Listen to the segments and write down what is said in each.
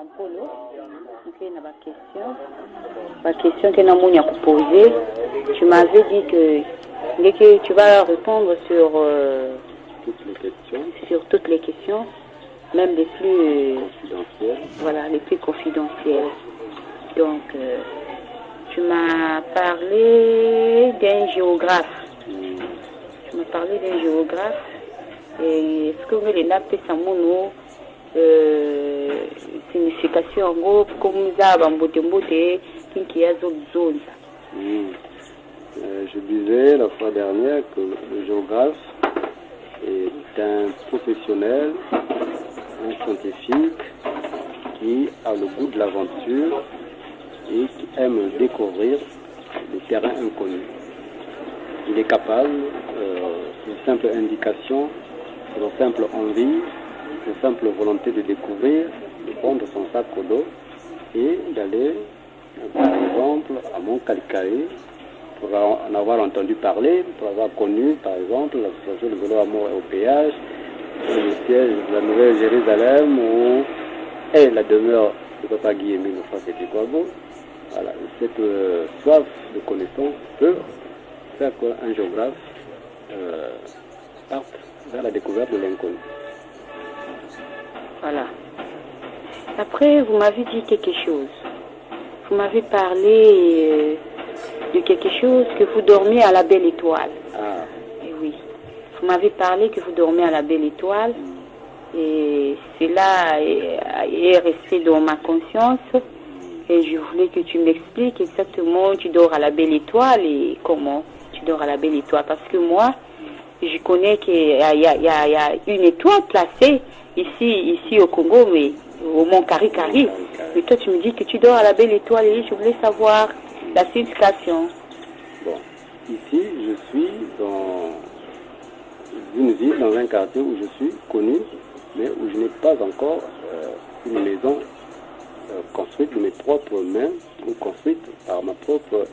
Bampolo. Ok, na ma question que Namouni a posée. Tu m'avais dit que tu vas répondre sur toutes les questions, même les plus confidentielles. Voilà, les plus confidentielles. Donc, tu m'as parlé d'un géographe. Tu m'as parlé d'un géographe. Et est-ce que vous voulez l'appeler Samono signification en gros comme ça qui a zone. Je disais la fois dernière que le géographe est un professionnel, un scientifique qui a le goût de l'aventure et qui aime découvrir les terrains inconnus. Il est capable, d'une simple indication, d'une simple envie, d'une simple volonté de découvrir, de prendre son sac au dos et d'aller, par exemple, à Mont-Calcaré, pour en avoir entendu parler, pour avoir connu, par exemple, l'association de vélo amour et au péage, le siège de la Nouvelle-Jérusalem, où est la demeure de Papa Guillemé, le frère Petit-Kwabo. Voilà, cette soif de connaissance peut faire qu'un géographe parte vers la découverte de l'inconnu. Voilà. Après, vous m'avez dit quelque chose. Vous m'avez parlé de quelque chose que vous dormiez à la Belle Étoile. Ah. Et oui. Vous m'avez parlé que vous dormez à la Belle Étoile. Et cela est resté dans ma conscience. Et je voulais que tu m'expliques exactement, tu dors à la Belle Étoile et comment tu dors à la Belle Étoile. Parce que moi, je connais qu'il y a une étoile placée ici au Congo, mais au Mont Kari-Kari. Mais toi, tu me dis que tu dors à la Belle Étoile et je voulais savoir la signification. Bon, ici, je suis dans une ville, dans un quartier où je suis connu, mais où je n'ai pas encore une maison construite de mes propres mains, ou construite par ma propre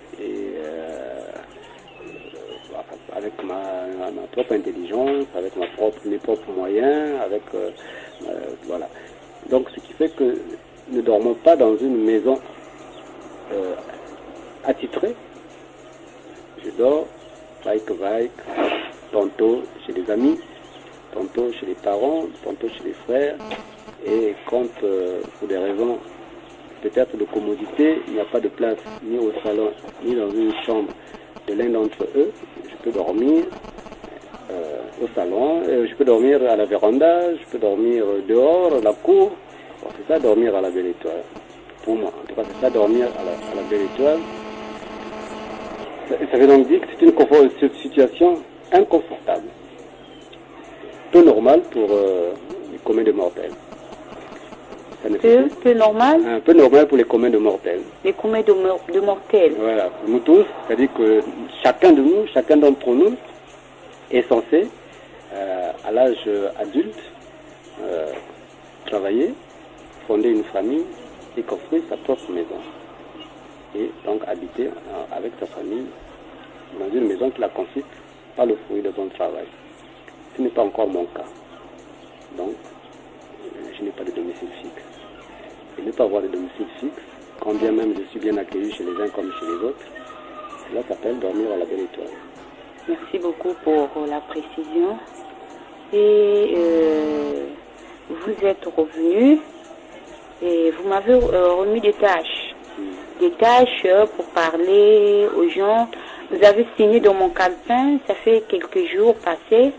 avec ma propre intelligence, avec mes propres moyens, avec voilà. Donc ce qui fait que nous ne dormons pas dans une maison attitrée. Je dors tantôt chez des amis, tantôt chez les parents, tantôt chez les frères. Et quand pour des raisons peut-être de commodité, il n'y a pas de place ni au salon, ni dans une chambre de l'un d'entre eux, je peux dormir au salon, je peux dormir à la véranda, je peux dormir dehors, à la cour. Bon, c'est ça dormir à la Belle Étoile. Pour moi, en tout cas, c'est ça dormir à la Belle Étoile. Ça veut donc dire que c'est une situation inconfortable. Peu normal pour les communs de mortels. Peu normal? Un peu normal pour les communs de mortels. Les communs de mortels. Voilà, nous tous, c'est-à-dire que chacun d'entre nous est censé, à l'âge adulte, travailler, fonder une famille et construire sa propre maison. Et donc habiter avec sa famille dans une maison qu'il a construite par le fruit de son travail. Ce n'est pas encore mon cas. Donc, je n'ai pas de domicile fixe. Et ne pas avoir de domicile fixe, quand bien même je suis bien accueilli chez les uns comme chez les autres, cela s'appelle dormir à la Belle Étoile. Merci beaucoup pour la précision. Et vous êtes revenu et vous m'avez remis des tâches. Des tâches pour parler aux gens. Vous avez signé dans mon calepin, ça fait quelques jours passés.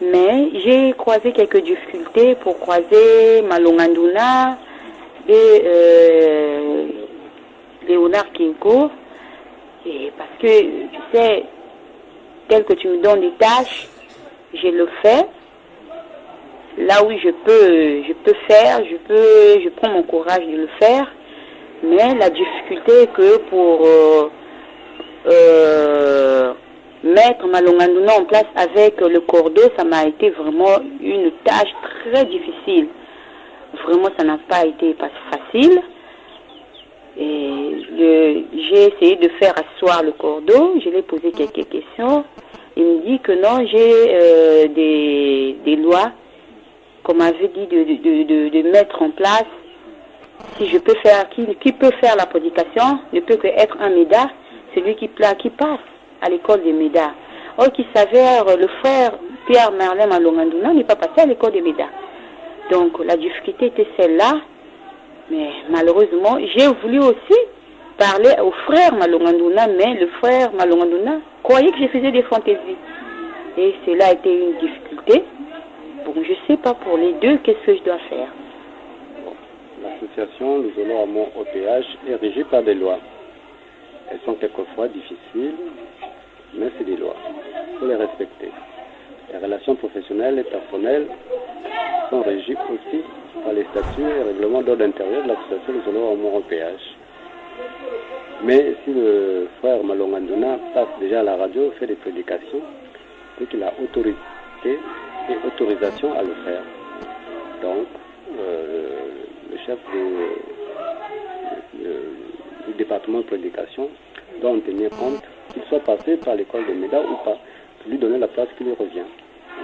Mais j'ai croisé quelques difficultés pour croiser Malonganduna et Léonard Kinko. Et parce que, tu sais, tel que tu me donnes des tâches, je le fais. Là où je peux faire, je prends mon courage de le faire. Mais la difficulté est que pour mettre Malonganduna en place avec le cordeau, ça m'a été vraiment une tâche très difficile. Vraiment, ça n'a pas été facile. Et j'ai essayé de faire asseoir le cordeau. Je lui ai posé quelques questions. Il me dit que non, j'ai des lois qu'on m'avait dit de mettre en place si je peux faire, qui peut faire la prédication ne peut que être un méda, celui qui passe à l'école des médas. Or, qui s'avère, le frère Pierre Merlin Malongandouna n'est pas passé à l'école des médas. Donc, la difficulté était celle-là. Mais malheureusement, j'ai voulu aussi parler au frère Malongandouna, mais le frère Malongandouna croyait que je faisais des fantaisies. Et cela a été une difficulté. Bon, je ne sais pas pour les deux, qu'est-ce que je dois faire. L'association Les Zolo Amont OPH est régie par des lois. Elles sont quelquefois difficiles, mais c'est des lois. Il faut les respecter. Les relations professionnelles et personnelles sont régies aussi par les statuts et règlements d'ordre intérieur de l'association Les Zolo Amont OPH. Mais si le frère Malongandouna passe déjà à la radio, fait des prédications, c'est qu'il a autorité et autorisation à le faire. Donc, le chef du département de prédication doit en tenir compte, qu'il soit passé par l'école de MEDA ou pas, pour lui donner la place qui lui revient.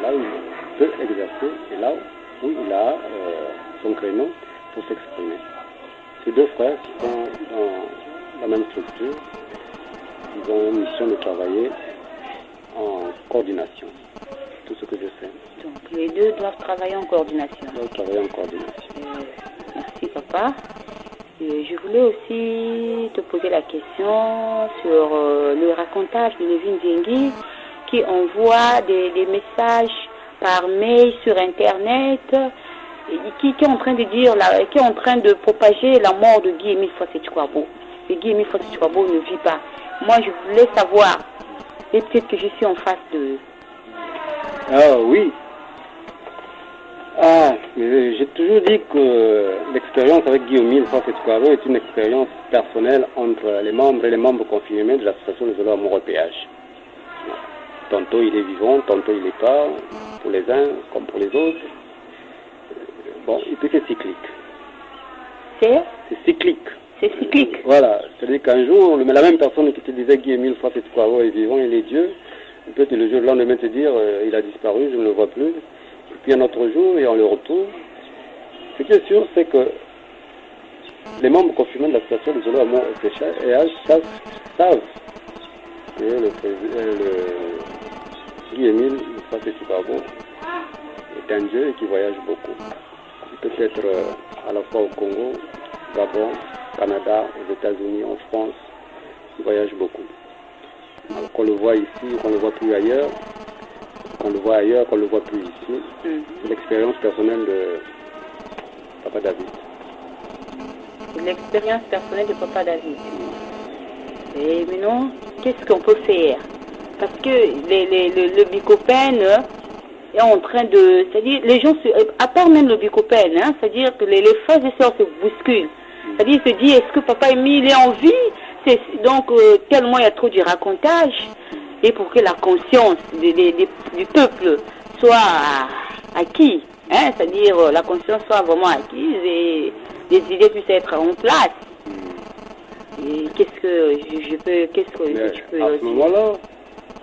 Là où il peut exercer et là où il a son créneau pour s'exprimer. Ces deux frères qui sont dans la même structure, ils ont une mission de travailler en coordination. Tout ce que je sais. Donc les deux doivent travailler en coordination. Ils doivent travailler en coordination. Merci papa. Je voulais aussi te poser la question sur le racontage de Levin Zengi qui envoie des messages par mail sur internet qui est en train de dire qui est en train de propager la mort de Guy Émile Fossé Chouabo. Et Guy Émile Fossé Chouabo ne vit pas. Moi je voulais savoir, et peut-être que je suis en face de... Ah oui. Ah, j'ai toujours dit que l'expérience avec Guillaume Fossé Chouabo est une expérience personnelle entre les membres et les membres confirmés de l'association Les Zolo Amont OPH. Tantôt il est vivant, tantôt il n'est pas, pour les uns comme pour les autres. Bon, et puis c'est cyclique. C'est cyclique. C'est cyclique. Voilà, c'est-à-dire qu'un jour, la même personne qui te disait Guillaume Fossé Chouabo est vivant, il est Dieu, peut-être le jour le lendemain te dire il a disparu, je ne le vois plus. Et puis un autre jour, et on le retrouve. Ce qui est sûr, c'est que les membres confirmés de l'association des Zolo Amont OPH savent que le Guy-Émile Fossé Chouabo est un Dieu et qui voyage beaucoup. Il peut être à la fois au Congo, Gabon, Canada, aux États-Unis, en France. Il voyage beaucoup. Alors qu'on le voit ici, qu'on ne le voit plus ailleurs, qu'on le voit ailleurs, qu'on ne le voit plus ici. C'est l'expérience personnelle de Papa David. C'est l'expérience personnelle de Papa David. Et maintenant, qu'est-ce qu'on peut faire? Parce que le bicopène est en train de... C'est-à-dire, les gens, à part même le bicopène, hein, c'est-à-dire que les frères et sœurs se bousculent. C'est-à-dire, ils se disent, est-ce que Papa Émile est en vie? Donc, tellement il y a trop de racontage. Et pour que la conscience du peuple soit acquise, hein, c'est-à-dire la conscience soit vraiment acquise et les idées puissent être en place. Et qu'est-ce que je peux à ce moment-là,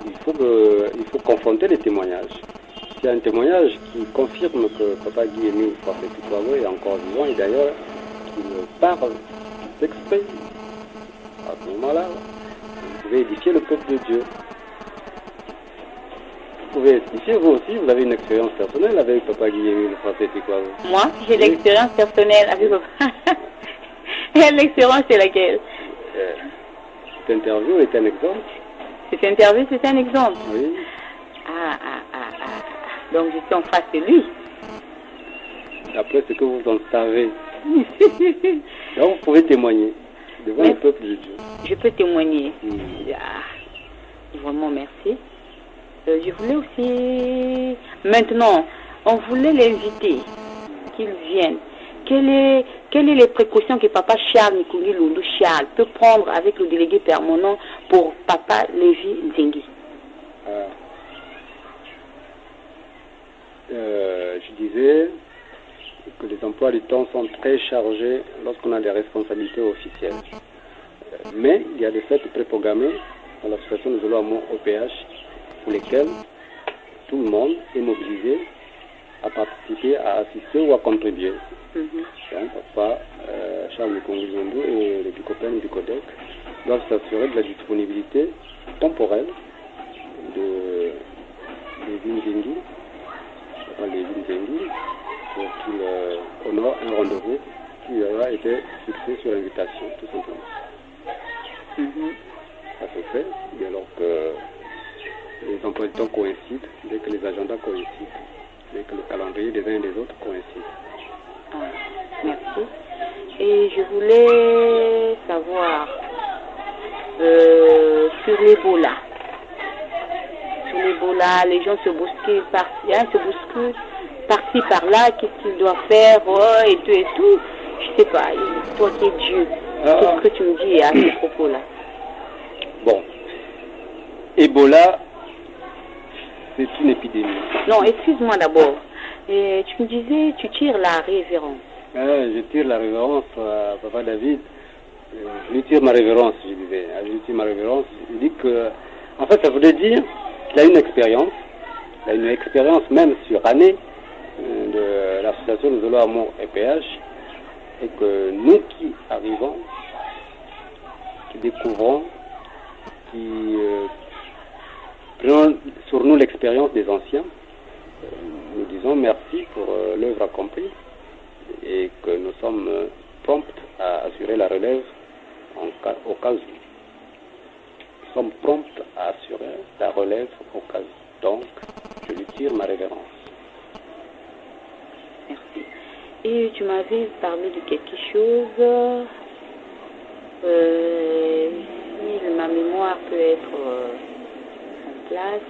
il faut confronter les témoignages. Il y a un témoignage qui confirme que Papa Guy-Émile Fossé Chouabo est encore vivant et d'ailleurs qu'il parle, qu'il s'exprime. À ce moment-là, vous pouvez édifier le peuple de Dieu. Vous pouvez édifier, vous aussi, vous avez une expérience personnelle avec Papa Guy-Émile Fossé Chouabo. Moi, j'ai l'expérience personnelle avec Papa. Et l'expérience, c'est laquelle? Cette interview est un exemple. Cette interview, c'est un exemple. Oui. Donc, je suis en face de lui. D'après ce que vous en savez. Donc, vous pouvez témoigner devant le peuple de Dieu. Je peux témoigner. Vraiment, merci. Je voulais aussi... Maintenant, on voulait l'inviter, qu'il vienne. Quelles sont les précautions que Papa Charles Nikouni Loulou Charles peut prendre avec le délégué permanent pour Papa Lévi Zengi? Je disais que les emplois du temps sont très chargés lorsqu'on a des responsabilités officielles. Mais il y a des fêtes préprogrammées dans l'association des Zolo Amont OPH pour lesquelles tout le monde est mobilisé à participer, à assister ou à contribuer. Mhm. Donc, papa, Charles Kongizundu et les Bicopènes du Codec doivent s'assurer de la disponibilité temporelle de Vinzengi, pour qu'il honore un rendez-vous qui aura été fixé sur l'invitation, tout simplement. Mhm. Ça se fait, dès lors que les emplois du temps coïncident, dès que les agendas coïncident, dès que le calendrier des uns et des autres coïncide. Ah, merci. Et je voulais savoir sur l'Ebola. Sur l'Ebola, les gens se bousculent par-ci, par-là, qu'est-ce qu'ils doivent faire, et tout et tout. Je sais pas, toi qui es Dieu, qu'est-ce que tu me dis à ce propos-là? Bon, Ebola, c'est une épidémie. Non, excuse-moi d'abord. Et tu me disais, tu tires la révérence. Je tire la révérence à Papa David. Je lui tire ma révérence, je disais. Je lui tire ma révérence. Je dis que, en fait, ça voulait dire qu'il a une expérience. Il a une expérience même sur année de l'association de Zolo Amour et PH. Et que nous qui arrivons, qui découvrons, qui prenons sur nous l'expérience des anciens, nous disons merci pour l'œuvre accomplie et que nous sommes prompts à assurer la relève au cas où. Nous sommes prompts à assurer la relève au cas où. Donc, je lui tire ma révérence. Merci. Et tu m'avais parlé de quelque chose. Si ma mémoire peut être en place.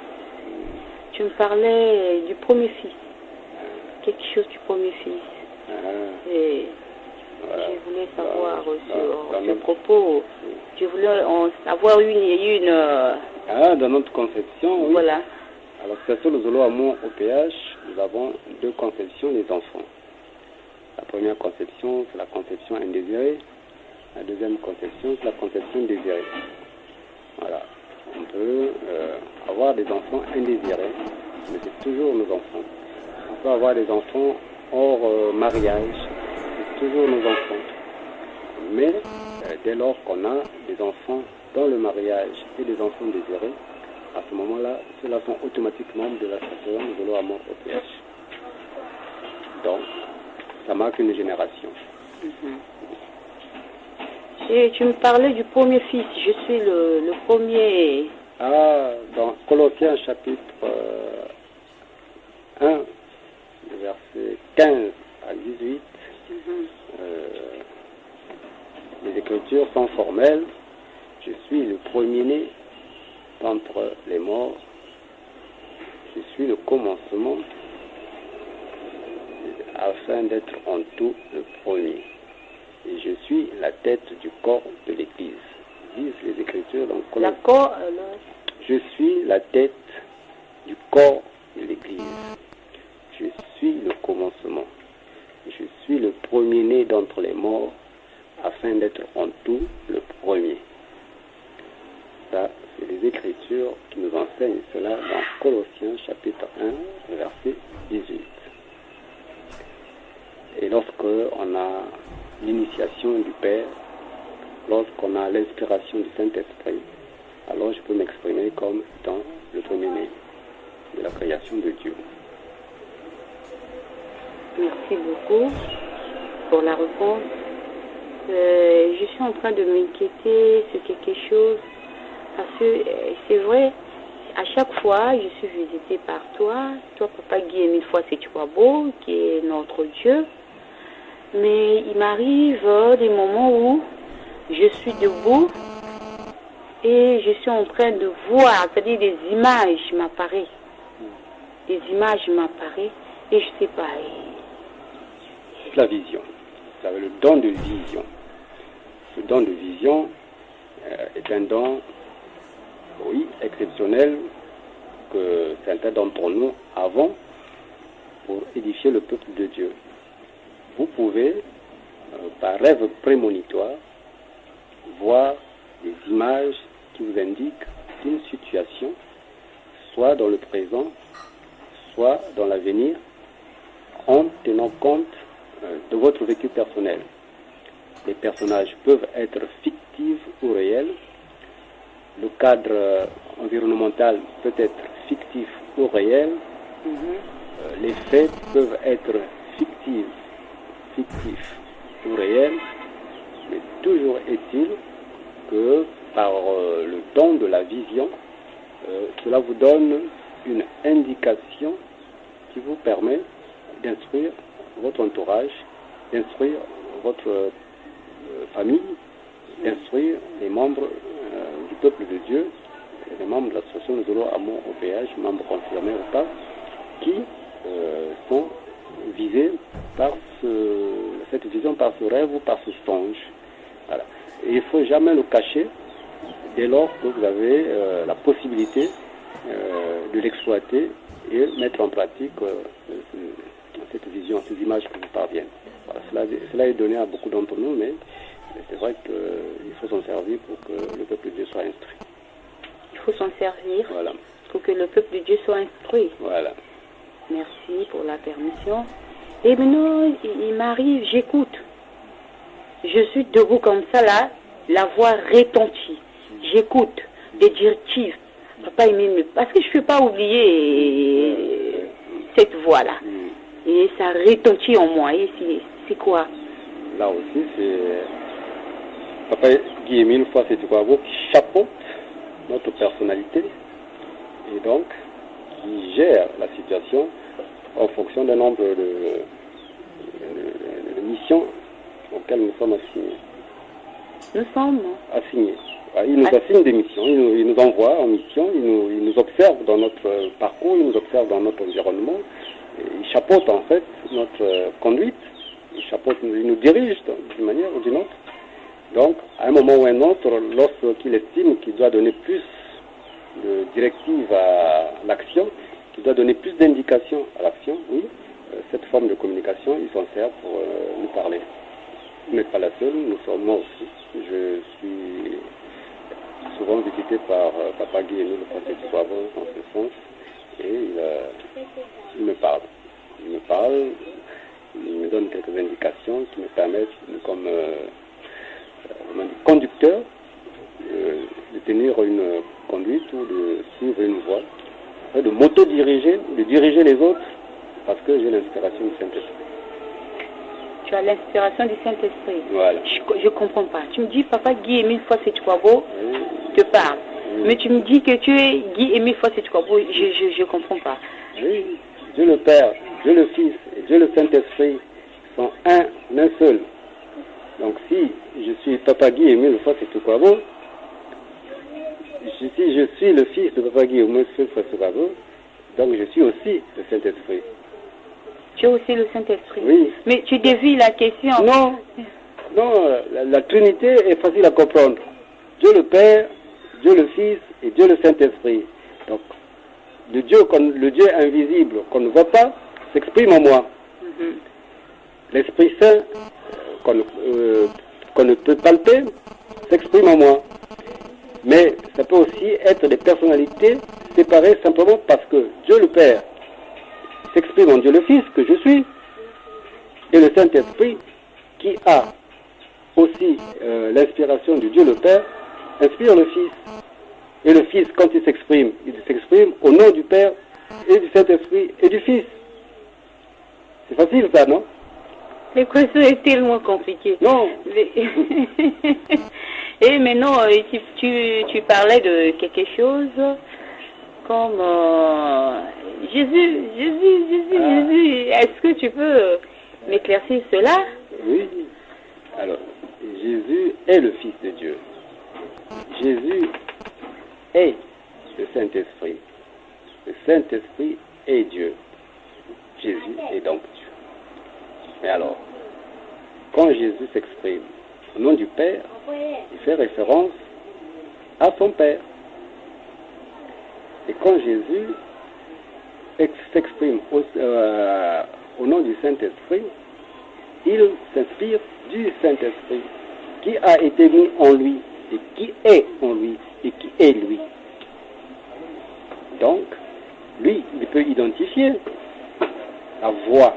Tu me parlais du premier fils. Quelque chose du premier fils. Et voilà. Je voulais savoir sur ce propos. Je voulais avoir dans notre conception, oui. Voilà. À l'association de Zolo Amour au PH, nous avons deux conceptions des enfants. La première conception, c'est la conception indésirée. La deuxième conception, c'est la conception désirée. Voilà. On peut avoir des enfants indésirés, mais c'est toujours nos enfants. On peut avoir des enfants hors mariage, c'est toujours nos enfants. Mais dès lors qu'on a des enfants dans le mariage et des enfants désirés, à ce moment-là, ceux-là sont automatiquement de l'association de Zolo Amour au PH. Donc, ça marque une génération. Et tu me parlais du premier fils. Je suis le premier. Dans Colossiens chapitre 1, verset 15 à 18, les Écritures sont formelles. Je suis le premier-né d'entre les morts. Je suis le commencement afin d'être en tout le premier. Et je suis la tête du corps de l'Église. Disent les Écritures dans Colossiens. Je suis la tête du corps de l'Église. Je suis le commencement. Je suis le premier-né d'entre les morts, afin d'être en tout le premier. Ça, c'est les Écritures qui nous enseignent cela dans Colossiens chapitre 1, verset 18. Et lorsqu'on a l'initiation du Père, lorsqu'on a l'inspiration du Saint-Esprit, alors je peux m'exprimer comme étant le premier-né de la création de Dieu. Merci beaucoup pour la réponse. Je suis en train de m'inquiéter sur quelque chose, parce que c'est vrai, à chaque fois, je suis visitée par toi, Papa Guy, mille fois c'est beau, qui est notre Dieu. Mais il m'arrive des moments où je suis debout et je suis en train de voir, c'est-à-dire des images m'apparaissent. Des images m'apparaissent et je ne sais pas. C'est la vision. Vous avez le don de vision. Ce don de vision est un don, oui, exceptionnel que certains d'entre nous avons pour édifier le peuple de Dieu. Vous pouvez, par rêve prémonitoire, voir des images qui vous indiquent une situation, soit dans le présent, soit dans l'avenir, en tenant compte de votre vécu personnel. Les personnages peuvent être fictifs ou réels. Le cadre environnemental peut être fictif ou réel. Les faits peuvent être fictifs ou réels. Mais toujours est-il que par le don de la vision, cela vous donne une indication qui vous permet d'instruire votre entourage, d'instruire votre famille, d'instruire les membres du peuple de Dieu, les membres de l'association de Zolo Amour au péage, membres confirmés ou pas, qui sont visés par cette vision, par ce rêve ou par ce songe. Voilà. Et il ne faut jamais le cacher dès lors que vous avez la possibilité de l'exploiter et mettre en pratique cette vision, ces images qui vous parviennent. Voilà, cela est donné à beaucoup d'entre nous, mais c'est vrai qu'il faut s'en servir pour que le peuple de Dieu soit instruit. Il faut s'en servir voilà. Pour que le peuple de Dieu soit instruit. Voilà. Merci pour la permission. Et maintenant, il m'arrive, j'écoute. Je suis debout comme ça, là, la voix retentit. J'écoute des directives. Papa, parce que je ne peux pas oublier cette voix-là. Et ça retentit en moi. Et c'est quoi? Là aussi, c'est Papa Guy-Émile Foissé-Tukwabo qui chapeaute notre personnalité et donc qui gère la situation en fonction d'un nombre de missions auxquelles nous sommes assignés. Nous sommes assignés. Il nous assigne des missions, il nous envoie en mission, il nous observe dans notre parcours, il nous observe dans notre environnement, il chapeaute en fait notre conduite, il nous dirige d'une manière ou d'une autre. Donc, à un moment ou à un autre, lorsqu'il estime qu'il doit donner plus de directives à l'action, qu'il doit donner plus d'indications à l'action, oui, cette forme de communication, il s'en sert pour nous parler. Vous n'êtes pas la seule, nous sommes moi aussi. Je suis souvent visité par Papa Guy-Émile Foissé-Tukwabo en ce sens, et il me parle. Il me parle, il me donne quelques indications qui me permettent, comme conducteur, de tenir une conduite ou de suivre une voie, de m'auto-diriger, de diriger les autres, parce que j'ai l'inspiration du Saint-Esprit. Tu as l'inspiration du Saint-Esprit. Voilà. Je ne comprends pas. Tu me dis, Papa Guy-Émile Foissé-Tukwabo te parle. Mais tu me dis que tu es Guy-Émile Foissé-Tukwabo, je ne comprends pas. Oui, Dieu le Père, Dieu le Fils et Dieu le Saint-Esprit sont un seul. Donc si je suis Papa Guy-Émile Foissé-Tukwabo, si je suis le fils de Papa Guy-Émile Foissé-Tukwabo, donc je suis aussi le Saint-Esprit. Tu es aussi le Saint-Esprit. Oui. Mais tu dévies la question. Non, la Trinité est facile à comprendre. Dieu le Père, Dieu le Fils et Dieu le Saint-Esprit. Donc, le Dieu invisible qu'on ne voit pas s'exprime en moi. L'Esprit Saint qu'on ne peut palper s'exprime en moi. Mais ça peut aussi être des personnalités séparées simplement parce que Dieu le Père s'exprime en Dieu le Fils, que je suis, et le Saint-Esprit, qui a aussi l'inspiration de Dieu le Père, inspire le Fils. Et le Fils, quand il s'exprime au nom du Père et du Saint-Esprit et du Fils. C'est facile ça, non? L'équation est tellement compliquée. Non. Et maintenant, tu parlais de quelque chose comme Jésus. Est-ce que tu peux m'éclaircir cela? Oui. Alors, Jésus est le Fils de Dieu. Jésus est le Saint-Esprit. Le Saint-Esprit est Dieu. Jésus est donc Dieu. Mais alors, quand Jésus s'exprime au nom du Père, il fait référence à son Père. Et quand Jésus s'exprime au nom du Saint-Esprit, il s'inspire du Saint-Esprit qui a été mis en lui et qui est en lui et qui est lui. Donc, lui, il peut identifier la voix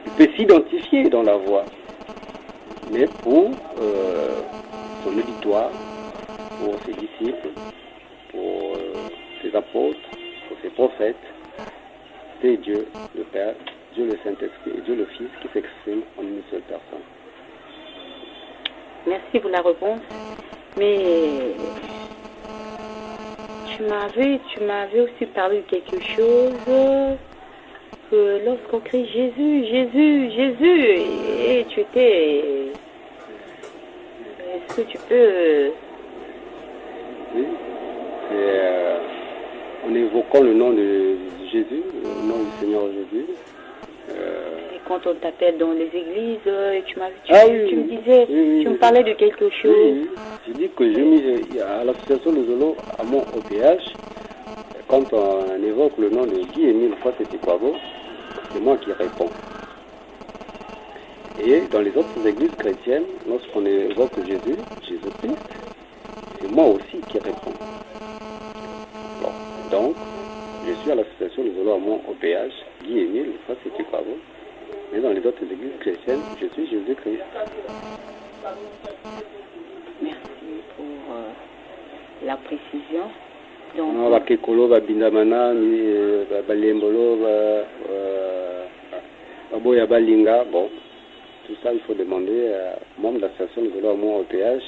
il peut s'identifier dans la voix. Mais pour son auditoire, pour ses disciples, pour ses apôtres, pour ses prophètes, c'est Dieu le Père, Dieu le Saint-Esprit et Dieu le Fils qui s'exprime en une seule personne. Merci pour la réponse. Mais tu m'avais aussi parlé de quelque chose, que lorsqu'on crie Jésus, Jésus, Jésus, et tu étais... Est-ce que tu peux... Oui, en évoquant le nom de Jésus, le nom du Seigneur Jésus. Et quand on t'appelle dans les églises, tu oui, me disais, oui, tu me parlais de quelque chose. Oui. Je dis que à l'association de Zolo, à mon OPH, quand on évoque le nom de Guy Émile Fassetikwago, c'est moi qui réponds. Et dans les autres églises chrétiennes, lorsqu'on évoque Jésus, Jésus-Christ, c'est moi aussi qui réponds. Bon, donc, je suis à l'association de Zolo à mon OPH, Guy Émile Fassetikwago, mais dans les autres églises chrétiennes, je suis Jésus-Christ. Merci pour la précision. Donc, bakekolo babindamana balembolo baboya balinga, bon, tout ça il faut demander aux membres de l'association de Zolo à mon OPH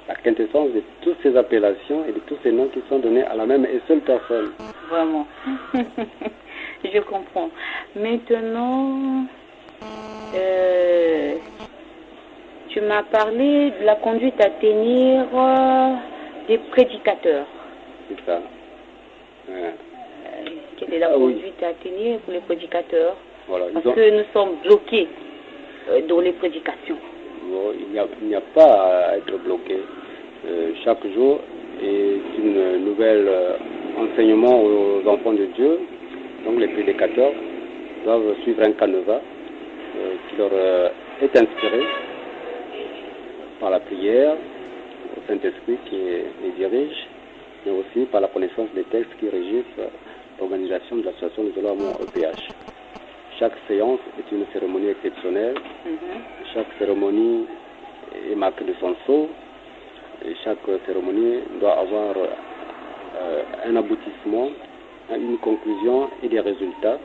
la quintessence de toutes ces appellations et de tous ces noms qui sont donnés à la même et seule personne. Vraiment. Je comprends. Maintenant, tu m'as parlé de la conduite à tenir des prédicateurs. C'est ça. Ouais. Quelle est la conduite à tenir pour les prédicateurs? Voilà, parce que nous sommes bloqués dans les prédications. Bon, il n'y a pas à être bloqué. Chaque jour est une nouvelle enseignement aux enfants de Dieu. Donc les prédicateurs doivent suivre un canevas qui leur est inspiré par la prière, au Saint-Esprit qui les dirige, mais aussi par la connaissance des textes qui régissent l'organisation de l'association de Zolo à mon EPH. Chaque séance est une cérémonie exceptionnelle. Chaque cérémonie est marquée de son sceau. Et chaque cérémonie doit avoir un aboutissement, une conclusion et des résultats.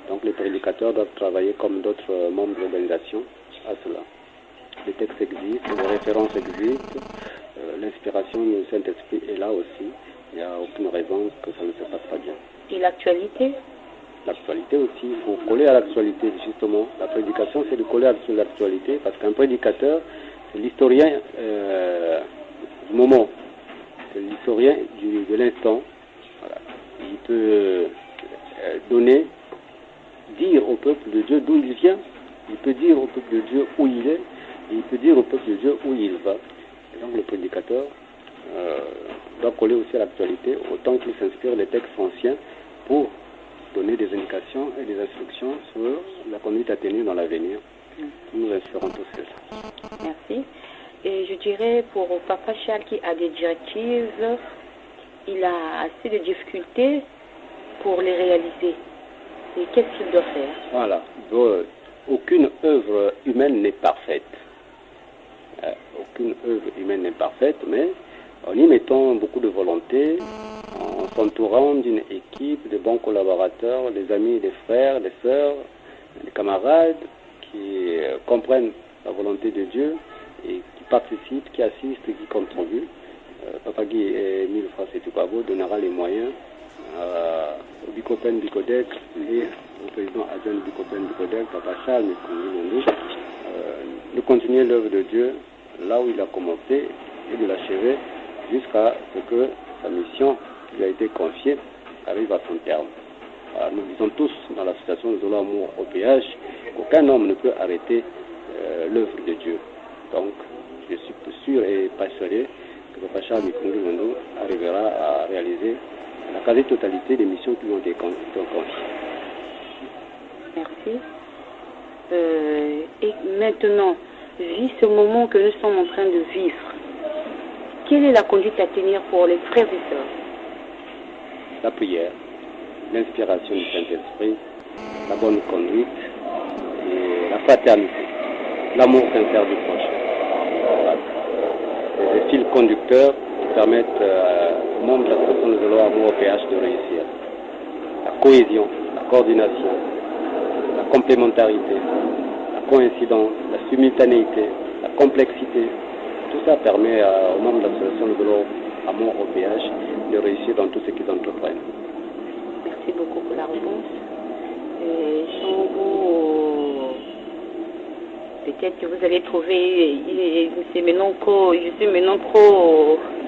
Donc les prédicateurs doivent travailler comme d'autres membres de l'organisation à cela. Les textes existent, les références existent, l'inspiration du Saint-Esprit est là aussi. Il n'y a aucune raison que ça ne se passe pas bien. Et l'actualité? L'actualité aussi, il faut coller à l'actualité justement. La prédication, c'est de coller à l'actualité parce qu'un prédicateur, c'est l'historien du moment, c'est l'historien de l'instant. Voilà. Il peut dire au peuple de Dieu d'où il vient, il peut dire au peuple de Dieu où il est, et il peut dire au peuple de Dieu où il va. Et donc le prédicateur doit coller aussi à l'actualité, autant qu'il s'inspire des textes anciens pour donner des indications et des instructions sur la conduite à tenir dans l'avenir. Nous espérons tous cela. Merci. Et je dirais pour Papa Charles qui a des directives, il a assez de difficultés pour les réaliser. Et qu'est-ce qu'il doit faire? Voilà. Aucune œuvre humaine n'est parfaite. Aucune œuvre humaine n'est parfaite, mais en y mettant beaucoup de volonté, en s'entourant d'une équipe de bons collaborateurs, des amis, des frères, des sœurs, des camarades qui comprennent la volonté de Dieu et qui participent, qui assistent, qui contribuent. Papa Guy et Émile Fassetikwago donnera les moyens au Bicopen Bicodec et au président adjoint du Bicopen Bicodec, Papa Charles de continuer l'œuvre de Dieu là où il a commencé et de l'achever jusqu'à ce que sa mission qui lui a été confiée arrive à son terme. Alors, nous disons tous dans l'association de Zolo Amour au OPH qu'aucun homme ne peut arrêter l'œuvre de Dieu. Donc, je suis sûr et persuadé que Papa Charles Mikundu arrivera à réaliser la quasi-totalité des missions qui lui ont été confiées. Merci. Et maintenant, vu ce moment que nous sommes en train de vivre, quelle est la conduite à tenir pour les frères et sœurs? La prière, l'inspiration du Saint-Esprit, la bonne conduite et la fraternité, l'amour sincère du prochain. Voilà. C'est des fils conducteurs qui permettent au membre de l'association de Zolo Amour OPH de réussir. La cohésion, la coordination, la complémentarité, la coïncidence, la simultanéité, la complexité. Tout ça permet aux membres de l'association de Zolo Amour OPH de réussir dans tout ce qu'ils entreprennent. Merci beaucoup pour la réponse. Sans vous, peut-être que vous allez trouver, je suis maintenant trop,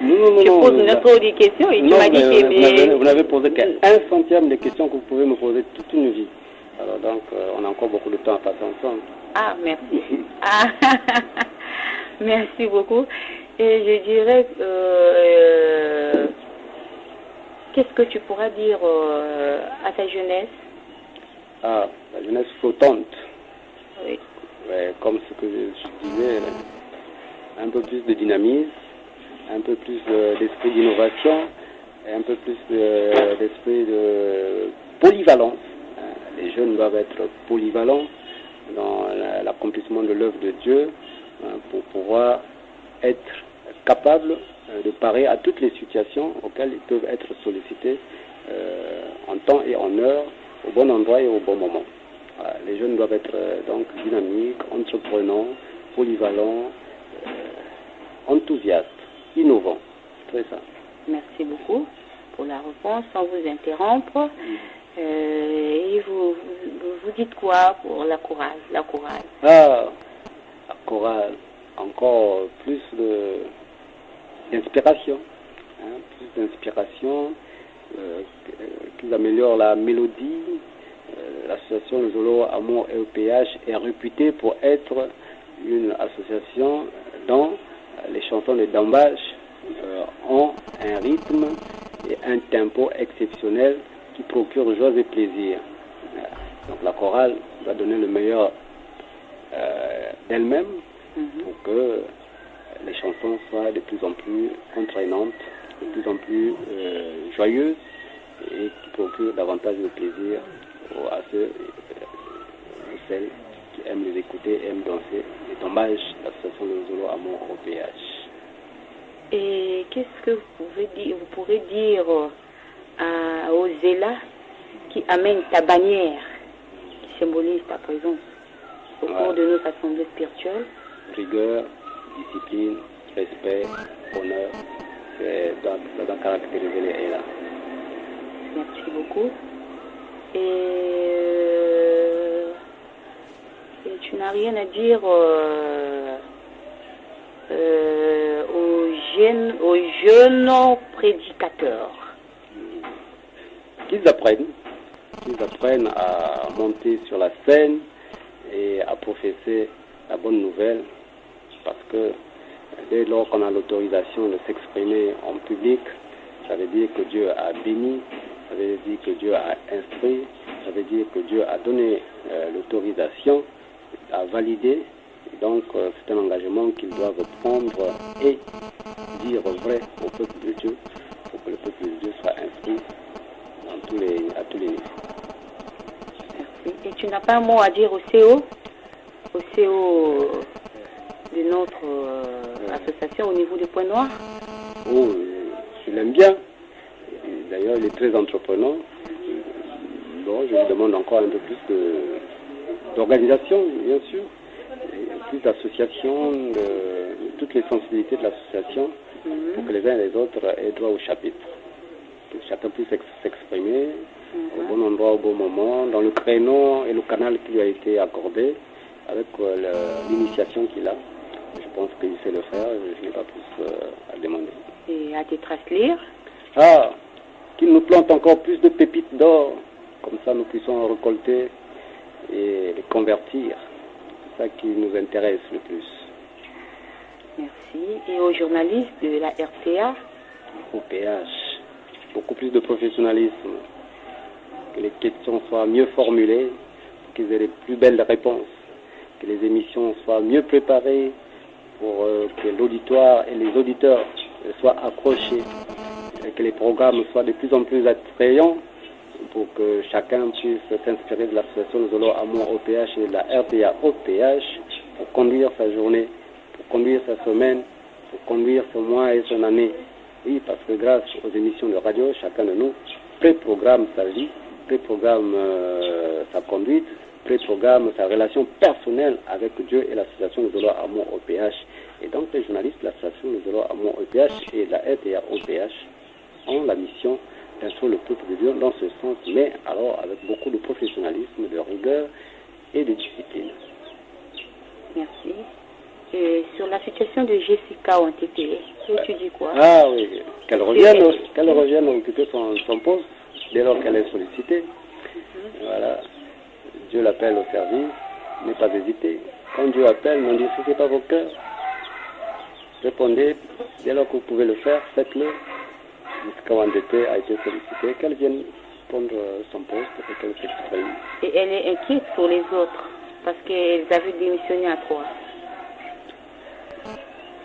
Non, je pose trop de questions et tu m'as dit que... Vous n'avez posé qu'un centième des questions que vous pouvez me poser toute une vie. Alors donc, on a encore beaucoup de temps à passer ensemble. Ah, merci. Ah, merci beaucoup. Et je dirais, qu'est-ce que tu pourras dire à ta jeunesse? Ah, la jeunesse flottante. Oui. Ouais, comme ce que je disais, un peu plus de dynamisme, un peu plus d'esprit d'innovation, et un peu plus d'esprit de polyvalence. Les jeunes doivent être polyvalents dans l'accomplissement de l'œuvre de Dieu pour pouvoir être capables de parer à toutes les situations auxquelles ils peuvent être sollicités en temps et en heure, au bon endroit et au bon moment. Voilà, les jeunes doivent être donc dynamiques, entreprenants, polyvalents, enthousiastes, innovants. C'est ça. Merci beaucoup pour la réponse, sans vous interrompre. Et vous dites quoi pour la chorale? Ah, la chorale, encore plus d'inspiration. Plus d'inspiration, qu'ils améliorent la mélodie. L'association de Zolo Amour et OPH est réputée pour être une association dont les chansons de Dambach ont un rythme et un tempo exceptionnel qui procure joie et plaisir. Donc la chorale va donner le meilleur d'elle-même pour que les chansons soient de plus en plus entraînantes, de plus en plus joyeuses et qui procurent davantage de plaisir à ceux ou celles qui aiment les écouter et aiment danser. Et Dambach, l'association de Zolo Amour OPH. Et qu'est-ce que vous pourrez dire aux zélas qui amènent ta bannière, qui symbolise ta présence au cours de nos assemblées spirituelles? Rigueur, discipline, respect, honneur, ça doit caractériser les là. Merci beaucoup. Et tu n'as rien à dire aux jeunes prédicateurs? Qu'ils apprennent à monter sur la scène et à professer la bonne nouvelle, parce que dès lors qu'on a l'autorisation de s'exprimer en public, ça veut dire que Dieu a béni, ça veut dire que Dieu a instruit, ça veut dire que Dieu a donné l'autorisation, a validé. Donc c'est un engagement qu'ils doivent prendre et dire vrai au peuple de Dieu, pour que le peuple de Dieu soit instruit à tous les niveaux. Merci. Et tu n'as pas un mot à dire au CO de notre association au niveau des Points Noirs? Oh, je l'aime bien. D'ailleurs, il est très entreprenant. Bon, je lui demande encore un peu plus d'organisation, bien sûr, et plus d'association, de toutes les sensibilités de l'association, pour que les uns et les autres aient droit au chapitre. Que chacun puisse s'exprimer au bon endroit, au bon moment, dans le créneau et le canal qui lui a été accordé, avec l'initiation qu'il a. Je pense qu'il sait le faire, je n'ai pas plus à demander. Et à tes traces lire? Ah, qu'il nous plante encore plus de pépites d'or, comme ça nous puissions récolter et les convertir. C'est ça qui nous intéresse le plus. Merci. Et aux journalistes de la RTA? Au PH, beaucoup plus de professionnalisme, que les questions soient mieux formulées, qu'ils aient les plus belles réponses, que les émissions soient mieux préparées pour que l'auditoire et les auditeurs soient accrochés, et que les programmes soient de plus en plus attrayants pour que chacun puisse s'inspirer de l'association Nous allons Amour OPH et de la RPA OPH pour conduire sa journée, pour conduire sa semaine, pour conduire son mois et son année. Oui, parce que grâce aux émissions de radio, chacun de nous préprogramme sa vie, préprogramme sa conduite, préprogramme sa relation personnelle avec Dieu et l'association Nous allons Amour OPH. Et donc les journalistes de l'association Nous allons Amour OPH et de la RPA OPH ont la mission d'instruire le peuple de Dieu dans ce sens, mais alors avec beaucoup de professionnalisme, de rigueur et de discipline. Merci. Et sur la situation de Jessica en TT, tu dis quoi? Ah oui, qu'elle revienne occuper son poste dès lors qu'elle est sollicitée. Voilà. Dieu l'appelle au service, ne pas hésiter. Quand Dieu appelle, n'endurcissez pas vos cœurs. Répondez, dès lors que vous pouvez le faire, faites-le. Jessica Wandete a été sollicitée, qu'elle vienne prendre son poste et qu'elle s'exprime. Et elle est inquiète pour les autres, parce qu'elles avaient démissionné à 3.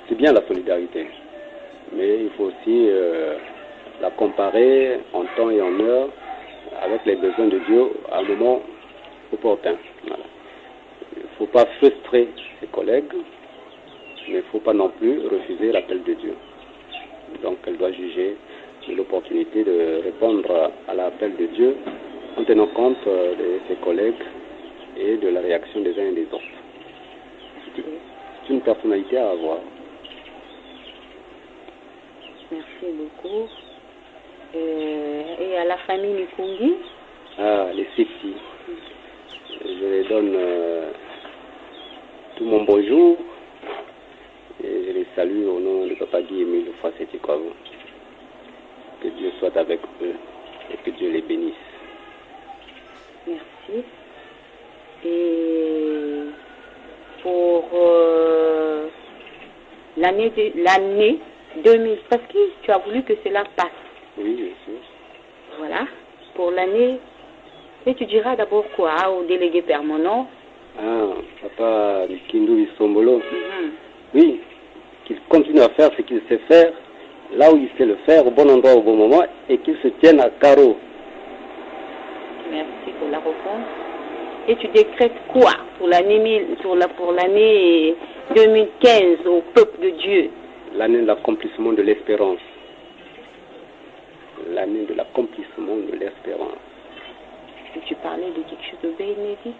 C'est bien la solidarité, mais il faut aussi la comparer en temps et en heure avec les besoins de Dieu à un moment opportun. Voilà. Il ne faut pas frustrer ses collègues, mais il ne faut pas non plus refuser l'appel de Dieu. Donc elle doit juger l'opportunité de répondre à l'appel de Dieu en tenant compte de ses collègues et de la réaction des uns et des autres. C'est une personnalité à avoir. Merci beaucoup. Et à la famille Nikungi? Ah, les Sifti. Je les donne tout mon bonjour et je les salue au nom de Papa Guy Emile Fouassétikwago. Que Dieu soit avec eux et que Dieu les bénisse. Merci. Et pour l'année 2000, parce que tu as voulu que cela passe. Oui, bien sûr. Voilà. Pour l'année, et tu diras d'abord quoi au délégué permanent? Ah, Papa Kindu Sombolo. Oui, qu'il continue à faire ce qu'il sait faire, là où il sait le faire, au bon endroit, au bon moment, et qu'il se tienne à carreau. Merci pour la réponse. Et tu décrètes quoi pour l'année 2015 au peuple de Dieu? L'année de l'accomplissement de l'espérance. L'année de l'accomplissement de l'espérance. Tu parlais de quelque chose de bénédiction?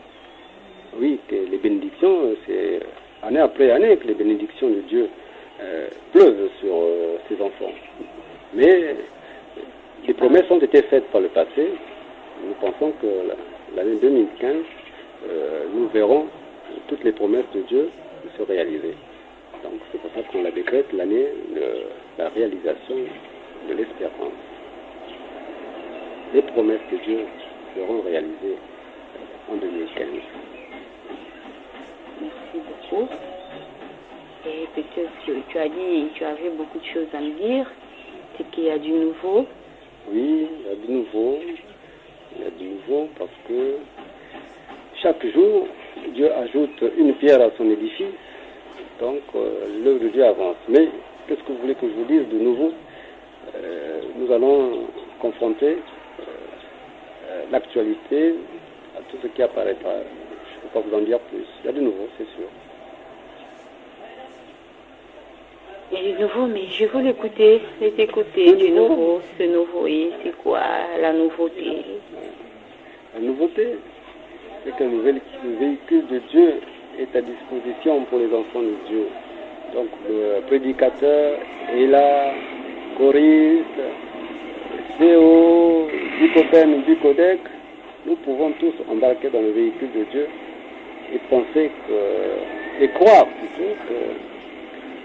Oui, que les bénédictions, c'est année après année que les bénédictions de Dieu pleuvent sur ses enfants. Mais les promesses ont été faites par le passé. Nous pensons que l'année 2015, nous verrons toutes les promesses de Dieu se réaliser. Donc c'est pour ça qu'on la décrète l'année de la réalisation de l'espérance. Les promesses de Dieu seront réalisées en 2015. Merci beaucoup. Et peut-être que tu as dit, tu avais beaucoup de choses à me dire, c'est qu'il y a du nouveau. Oui, il y a du nouveau. Il y a du nouveau parce que chaque jour, Dieu ajoute une pierre à son édifice. Donc, l'œuvre de Dieu avance. Mais, qu'est-ce que vous voulez que je vous dise de nouveau? Nous allons confronter l'actualité à tout ce qui apparaîtra. Je ne peux pas vous en dire plus. Il y a de nouveau, c'est sûr. Il y a du nouveau, mais je veux l'écouter, du nouveau, ce nouveau, et c'est quoi la nouveauté? La nouveauté, c'est que le véhicule de Dieu est à disposition pour les enfants de Dieu. Donc le prédicateur est là, choriste, CO, Bicopène, Bicodec, nous pouvons tous embarquer dans le véhicule de Dieu et penser et croire plutôt que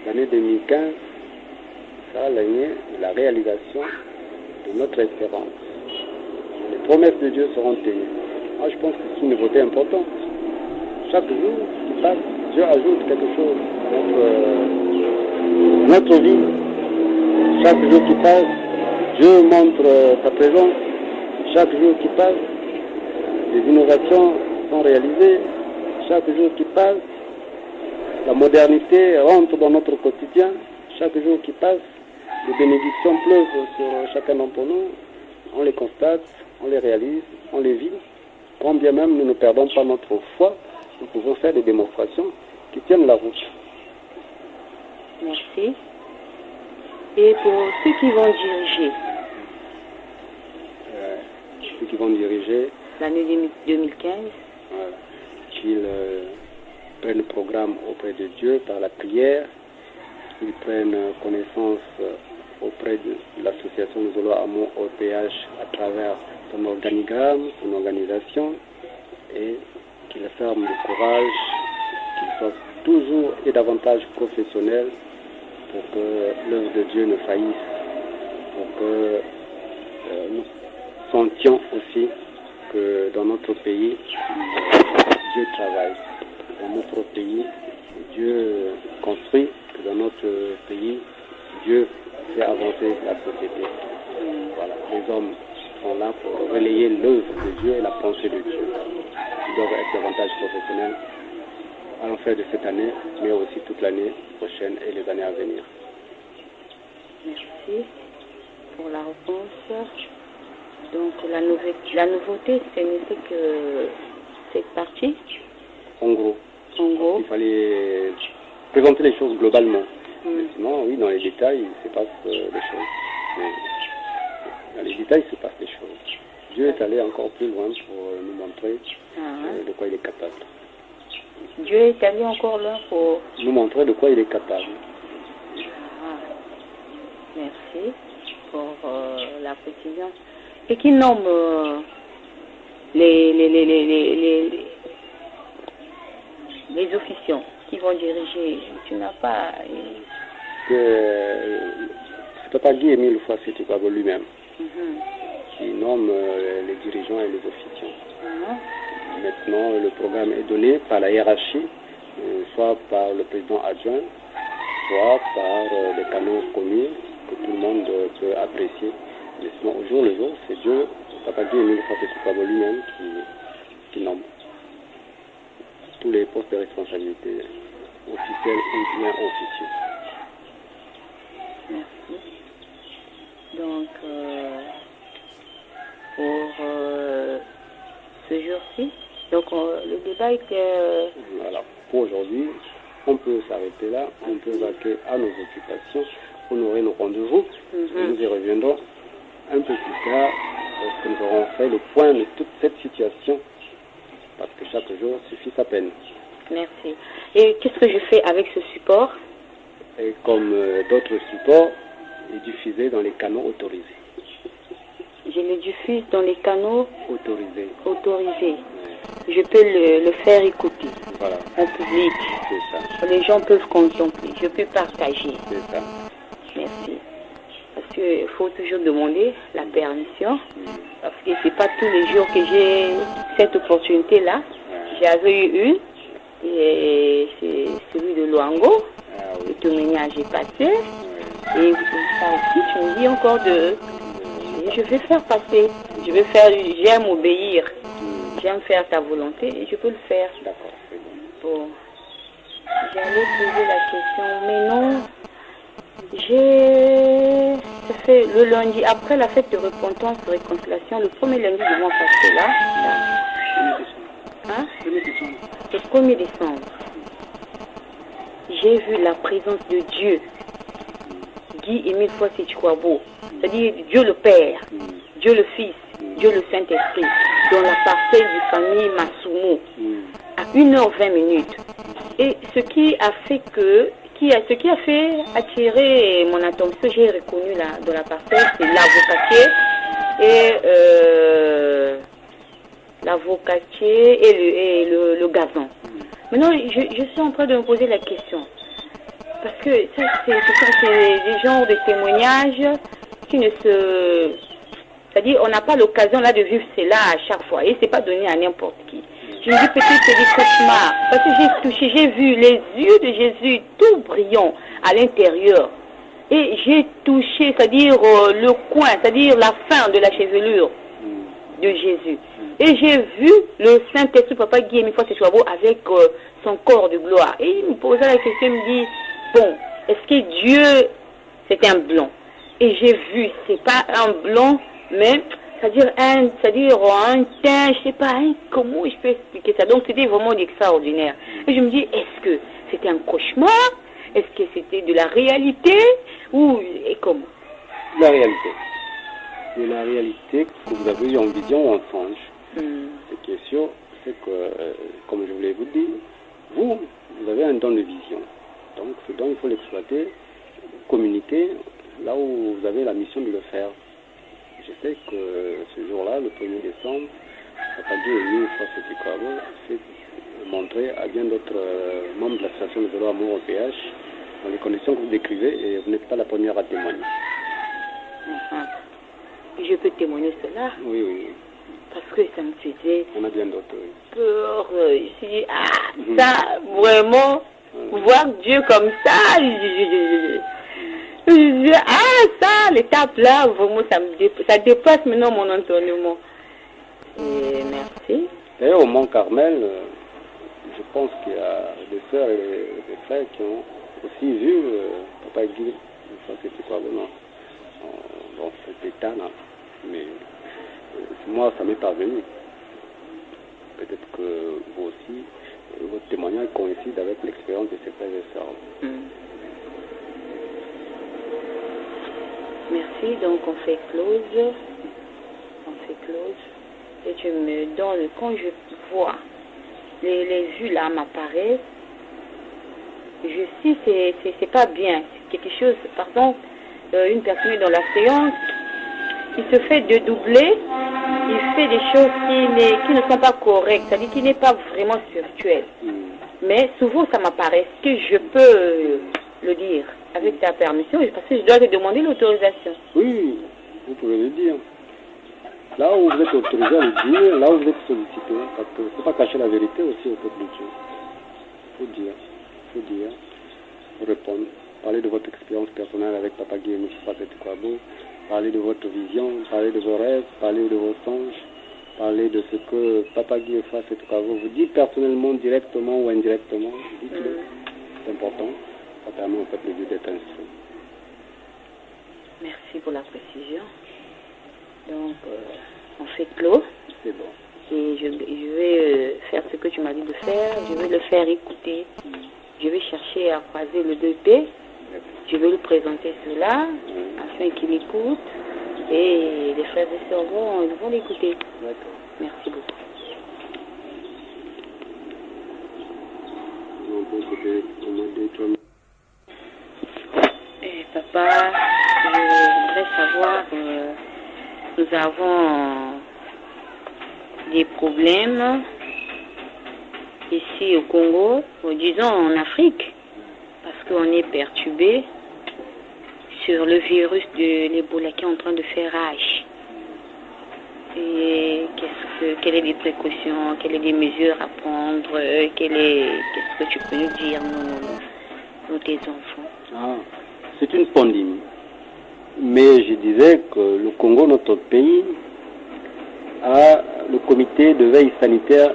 l'année 2015 sera l'année de la réalisation de notre espérance. Les promesses de Dieu seront tenues. Moi, je pense que c'est une nouveauté importante. Chaque jour qui passe, Dieu ajoute quelque chose à notre vie. Chaque jour qui passe, Dieu montre sa présence. Chaque jour qui passe, des innovations sont réalisées. Chaque jour qui passe, la modernité rentre dans notre quotidien. Chaque jour qui passe, les bénédictions pleuvent sur chacun d'entre nous. on les constate, on les réalise, on les vit. Quand bien même nous ne perdons pas notre foi, nous pouvons faire des démonstrations qui tiennent la route. Merci. Et pour ceux qui vont diriger l'année 2015, qu'ils prennent programme auprès de Dieu par la prière, qu'ils prennent connaissance auprès de l'association Zolo Amour OPH à travers son organigramme, son organisation, et qu'ils ferment le courage, qu'ils soient toujours et davantage professionnels pour que l'œuvre de Dieu ne faillisse, pour que nous sentions aussi que dans notre pays, Dieu travaille. Dans notre pays, Dieu construit, que dans notre pays, Dieu fait avancer la société. Voilà, les hommes sont là pour relayer l'œuvre de Dieu et la pensée de Dieu. Ils doivent être davantage professionnels à l'en faire de cette année, mais aussi toute l'année prochaine et les années à venir. Merci pour la réponse. Donc la nouveauté, ce n'était que cette partie. En gros. Il fallait présenter les choses globalement. Sinon, oui, dans les détails, il se passe des choses. Mais dans les détails, il se passe des choses. Dieu est allé encore plus loin pour nous montrer de quoi il est capable. Dieu est allé encore loin pour nous montrer de quoi il est capable. Merci pour la précision. Et qui nomme les officiants qui vont diriger? Tu n'as pas... C'est Papa Guy-Émile Foissé-Tukabo lui-même qui nomme les dirigeants et les officiants. Maintenant, le programme est donné par la hiérarchie, soit par le président adjoint, soit par les canaux connus que tout le monde peut apprécier. Mais sinon, au jour le jour, c'est Dieu, Papa Guy-Émile Foissé-Tukabo lui-même qui nomme tous les postes de responsabilité officiels ou bien officieux. Merci. Donc, pour ce jour-ci, donc le débat était... Voilà, pour aujourd'hui, on peut s'arrêter là, on peut vaquer à nos occupations, honorer nos rendez-vous, et nous y reviendrons un peu plus tard, lorsque nous aurons fait le point de toute cette situation, parce que chaque jour suffit sa peine. Merci. Et qu'est-ce que je fais avec ce support? Et comme d'autres supports, est diffusé dans les canaux autorisés. Je le diffuse dans les canaux autorisés. Ouais. Je peux le faire écouter en public. C'est ça. Les gens peuvent contempler. Je peux partager. C'est ça. Merci. Parce qu'il faut toujours demander la permission. Parce que ce n'est pas tous les jours que j'ai cette opportunité-là. J'avais eu une. Et c'est celui de Luango. Le témoignage est passé. Et ça aussi, tu me dis encore de... Je vais faire passer. J'aime obéir. J'aime faire ta volonté et je peux le faire. D'accord. Bon. J'allais poser la question, mais non. Ça fait le lundi, après la fête de repentance, de réconciliation, le premier lundi du mois passé là. Hein? Le 1er décembre. J'ai vu la présence de Dieu. Guy-Émile Foissé-Tukabo. C'est-à-dire Dieu le Père, Dieu le Fils, Dieu le Saint-Esprit, dans la parcelle du famille Masumo, à 1h20. Et ce qui a fait attirer mon attention, j'ai reconnu dans la parcelle, c'est l'avocatier et le gazon. Maintenant, je suis en train de me poser la question. Parce que ça, c'est des genres de témoignages qui ne se... C'est-à-dire, on n'a pas l'occasion là de vivre cela à chaque fois. Et c'est pas donné à n'importe qui. Je me dis peut-être c'est des cauchemars. Parce que j'ai vu les yeux de Jésus tout brillants à l'intérieur. Et j'ai touché, c'est-à-dire le coin, c'est-à-dire la fin de la chevelure de Jésus. Et j'ai vu le Saint-Esprit, Papa Guy-Émile Foissé-Tukabo, avec son corps de gloire. Et il me posait la question, il me dit, bon, est-ce que Dieu, c'est un blanc? Et j'ai vu, c'est pas un blanc, mais c'est-à-dire un teint, je sais pas, comment je peux expliquer ça. Donc c'était vraiment extraordinaire. Et je me dis, est-ce que c'était un cauchemar? Est-ce que c'était de la réalité? Ou et comment? La réalité. C'est la réalité que vous avez eu en vision ou en songe. Ce qui est sûr, c'est que, comme je voulais vous dire, vous avez un don de vision. Donc ce don, il faut l'exploiter, communiquer là où vous avez la mission de le faire. Je sais que ce jour-là, le 1er décembre, Papa Guy est venu face au Chicago, c'est montré à bien d'autres membres de l'association de vélo amour au PH dans les conditions que vous décrivez, et vous n'êtes pas la première à témoigner. Je peux témoigner cela? Oui, oui. Parce que ça me faisait on a bien d'autres, oui. peur. Je me suis dit, ça, vraiment, voir Dieu comme ça, je dis, ça, l'étape là, vraiment, ça dépasse maintenant mon entonnement. Et merci. D'ailleurs, au Mont Carmel, je pense qu'il y a des sœurs et des frères qui ont aussi vu Papa Guy, c'était quoi, dans cet état-là. Mais moi, ça m'est parvenu. Peut-être que vous aussi, votre témoignage coïncide avec l'expérience de ces frères et sœurs. Merci, donc on fait close. Et tu me donnes, quand je vois les vues là m'apparaissent, je sais, c'est pas bien. C'est quelque chose, par exemple, une personne est dans la séance, il se fait dédoubler, il fait des choses qui ne sont pas correctes, c'est-à-dire qui n'est pas vraiment spirituel. Mais souvent ça m'apparaît. Est-ce que je peux le dire avec ta permission? Parce que je dois te demander l'autorisation. Oui, vous pouvez le dire. Là où vous êtes autorisé à le dire, là où vous êtes sollicité, parce que il ne faut pas cacher la vérité aussi au peuple de Dieu. Il faut dire, répondre, parler de votre expérience personnelle avec Papa Guy et M. Kwabo, parler de votre vision, parler de vos rêves, parler de vos songes, parler de ce que Papa Guy et Kwabo vous dit personnellement, directement ou indirectement. Dites-le, c'est important, ça permet au peuple de Dieu d'être instruit. Merci pour la précision. Donc, on fait clos. C'est bon. Et je vais faire ce que tu m'as dit de faire. Je vais le faire écouter. Je vais chercher à croiser le 2P. Je vais lui présenter cela afin qu'il écoute. Et les frères et sœurs vont l'écouter. Merci beaucoup. Et papa, je voudrais savoir, nous avons des problèmes ici au Congo, ou disons en Afrique, parce qu'on est perturbé sur le virus de l'Ebola qui est en train de faire rage. Et quelles sont les précautions, quelles sont les mesures à prendre, qu'est-ce que tu peux nous dire, nous tes enfants? C'est une pandémie. Mais je disais que le Congo, notre pays, a le comité de veille sanitaire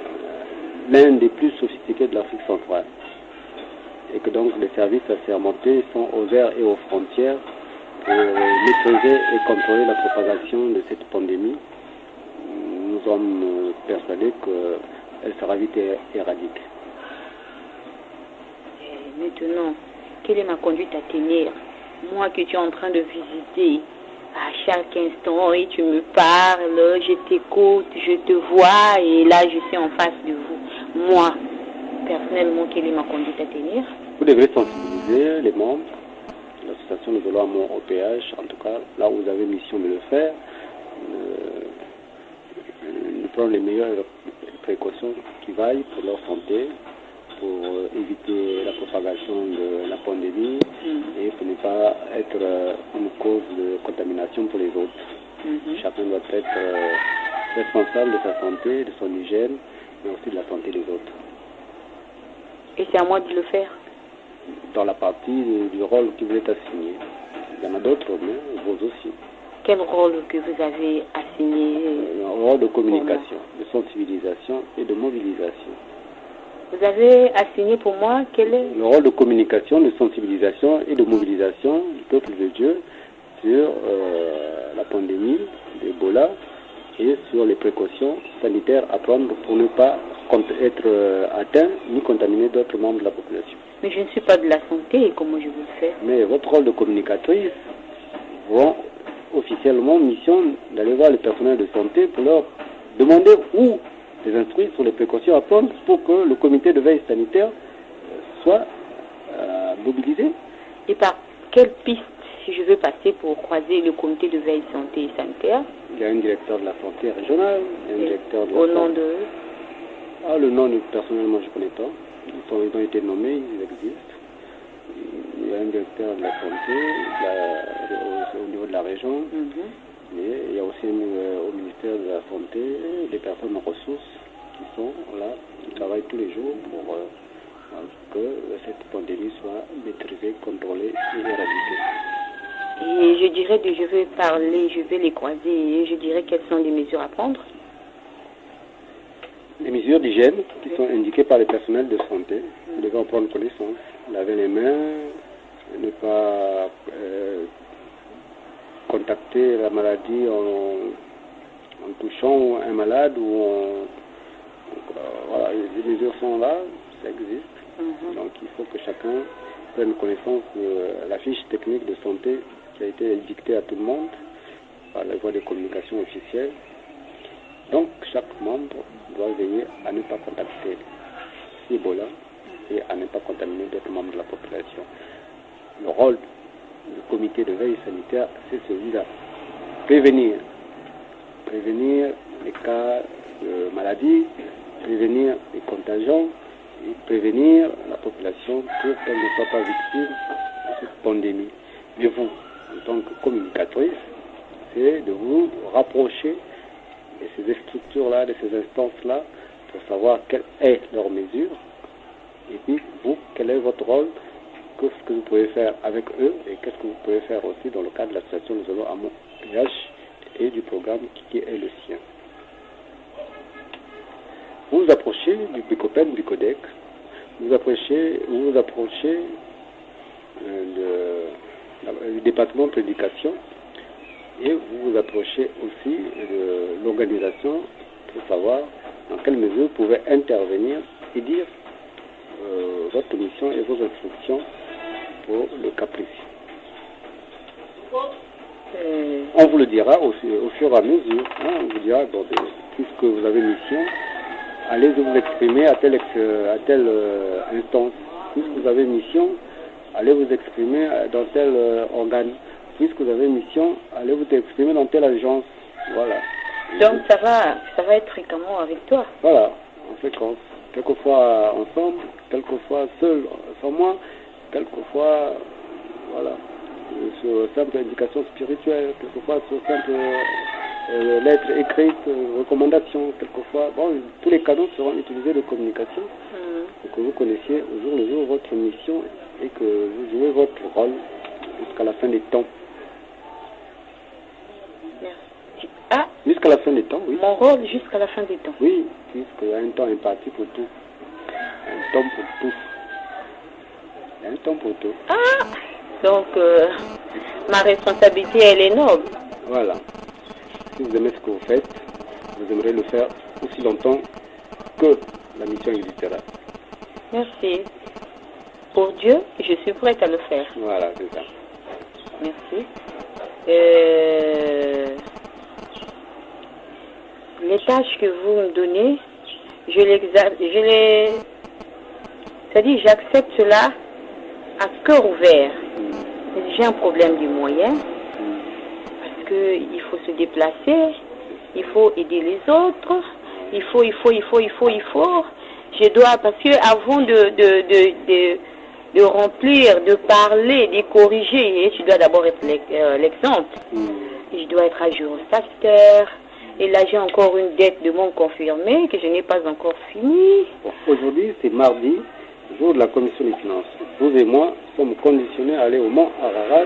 l'un des plus sophistiqués de l'Afrique centrale. Et que donc les services assermentés sont ouverts et aux frontières pour maîtriser et contrôler la propagation de cette pandémie. Nous sommes persuadés qu'elle sera vite éradiquée. Et maintenant, quelle est ma conduite à tenir? Moi que tu es en train de visiter à chaque instant et tu me parles, je t'écoute, je te vois et là je suis en face de vous. Moi, personnellement, quelle est ma conduite à tenir? Vous devrez sensibiliser les membres de l'association de vélo amour au PH, en tout cas là où vous avez mission de le faire, de prendre les meilleures précautions qui vaillent pour leur santé, pour éviter la propagation de la pandémie et pour ne pas être une cause de contamination pour les autres. Chacun doit être responsable de sa santé, de son hygiène, mais aussi de la santé des autres. Et c'est à moi de le faire? Dans la partie du rôle qui vous est assigné. Il y en a d'autres, mais vous aussi. Quel rôle que vous avez assigné? Un rôle de communication, de sensibilisation et de mobilisation. Vous avez assigné pour moi quel est le rôle de communication, de sensibilisation et de mobilisation du peuple de Dieu sur la pandémie d'Ebola et sur les précautions sanitaires à prendre pour ne pas être atteint ni contaminer d'autres membres de la population. Mais je ne suis pas de la santé, et comment je vous le fais? Mais votre rôle de communicatrice vont officiellement mission d'aller voir les personnels de santé pour leur demander ou les instruire sur les précautions à prendre pour que le comité de veille sanitaire soit mobilisé. Et par quelle piste, si je veux passer pour croiser le comité de veille santé et sanitaire? Il y a un directeur de la santé régionale, un directeur de la au nom de... Ah, le nom, personnellement, je ne connais pas. Ils ont été nommés, ils existent. Il y a un directeur de la santé au niveau de la région. Et il y a aussi au ministère de la Santé des personnes en ressources qui sont là, qui travaillent tous les jours pour que cette pandémie soit maîtrisée, contrôlée et éradiquée. Et je dirais je vais les croiser et je dirais quelles sont les mesures à prendre? Les mesures d'hygiène qui sont indiquées par les personnels de santé, nous devons en prendre connaissance. Laver les mains, ne pas contacter la maladie en touchant un malade ou voilà, les mesures sont là, ça existe. Donc il faut que chacun prenne connaissance de la fiche technique de santé qui a été dictée à tout le monde par la voie de communication officielle. Donc chaque membre doit veiller à ne pas contacter Ebola et à ne pas contaminer d'autres membres de la population. Le rôle du comité de veille sanitaire, c'est celui-là. Prévenir les cas de maladie, prévenir les contagions et prévenir la population pour qu'elle ne soit pas victime de cette pandémie. Mais vous, en tant que communicatrice, c'est de vous rapprocher de ces structures-là, de ces instances-là, pour savoir quelle est leur mesure, et puis vous, quel est votre rôle, qu'est-ce que vous pouvez faire avec eux, et qu'est-ce que vous pouvez faire aussi dans le cadre de l'association Nous allons à mon PH et du programme qui est le sien. Vous vous approchez du PICOPEN, du CODEC, vous vous approchez du département de l'éducation, et vous vous approchez aussi de l'organisation pour savoir dans quelle mesure vous pouvez intervenir et dire votre mission et vos instructions pour le cas précis. On vous le dira au fur et à mesure. Hein, on vous dira, bon, puisque vous avez mission, allez vous exprimer à telle instance. Puisque vous avez mission, allez vous exprimer dans tel organe. Puisque vous avez mission, allez vous exprimer dans telle agence. Voilà. Donc ça va être fréquemment avec toi. Voilà, en fréquence. Quelquefois ensemble, quelquefois seul, sans moi, quelquefois, voilà, sur simple indication spirituelle, quelquefois sur simple lettre écrite, recommandation, quelquefois, bon, tous les canaux seront utilisés de communication pour que vous connaissiez au jour le jour votre mission et que vous jouez votre rôle jusqu'à la fin des temps. Merci. Ah, jusqu'à la fin des temps, oui. Mon rôle jusqu'à la fin des temps. Oui, puisqu'il y a un temps imparti pour tout. Un temps pour tout. Il y a un temps pour tout. Ah, donc ma responsabilité, elle est noble. Voilà. Si vous aimez ce que vous faites, vous aimerez le faire aussi longtemps que la mission existera. Merci. Pour Dieu, je suis prête à le faire. Voilà, c'est ça. Merci. Les tâches que vous me donnez, c'est-à-dire j'accepte cela à cœur ouvert. J'ai un problème de moyens, parce qu'il faut se déplacer, il faut aider les autres, il faut. Je dois, parce que avant de remplir, de parler, de corriger, et je dois d'abord être l'exemple. Je dois être ajurosacteur. Et là, j'ai encore une dette de mon confirmé que je n'ai pas encore finie. Aujourd'hui, c'est mardi, jour de la commission des finances. Vous et moi sommes conditionnés à aller au Mont Ararat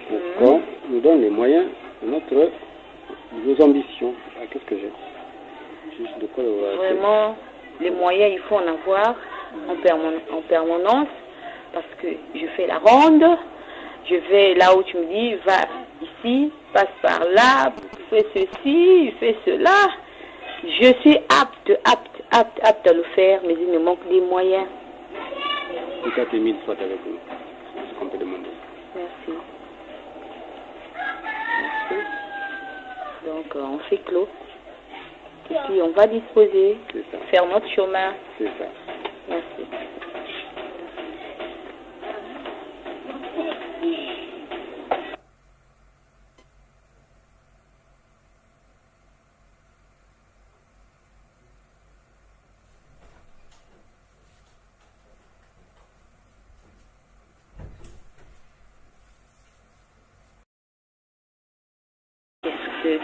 pour qu'on nous donne les moyens de nos ambitions. Ah, qu'est-ce que j'ai? Juste de quoi vraiment, les moyens, il faut en avoir en permanence parce que je fais la ronde. Je vais là où tu me dis, va ici, passe par là, fais ceci, fais cela. Je suis apte à le faire, mais il me manque des moyens. Tout à tes mille soit avec nous. C'est ce qu'on peut demander. Merci. Merci. Donc, on fait clos. Et puis, on va disposer, faire notre chemin. C'est ça. Merci.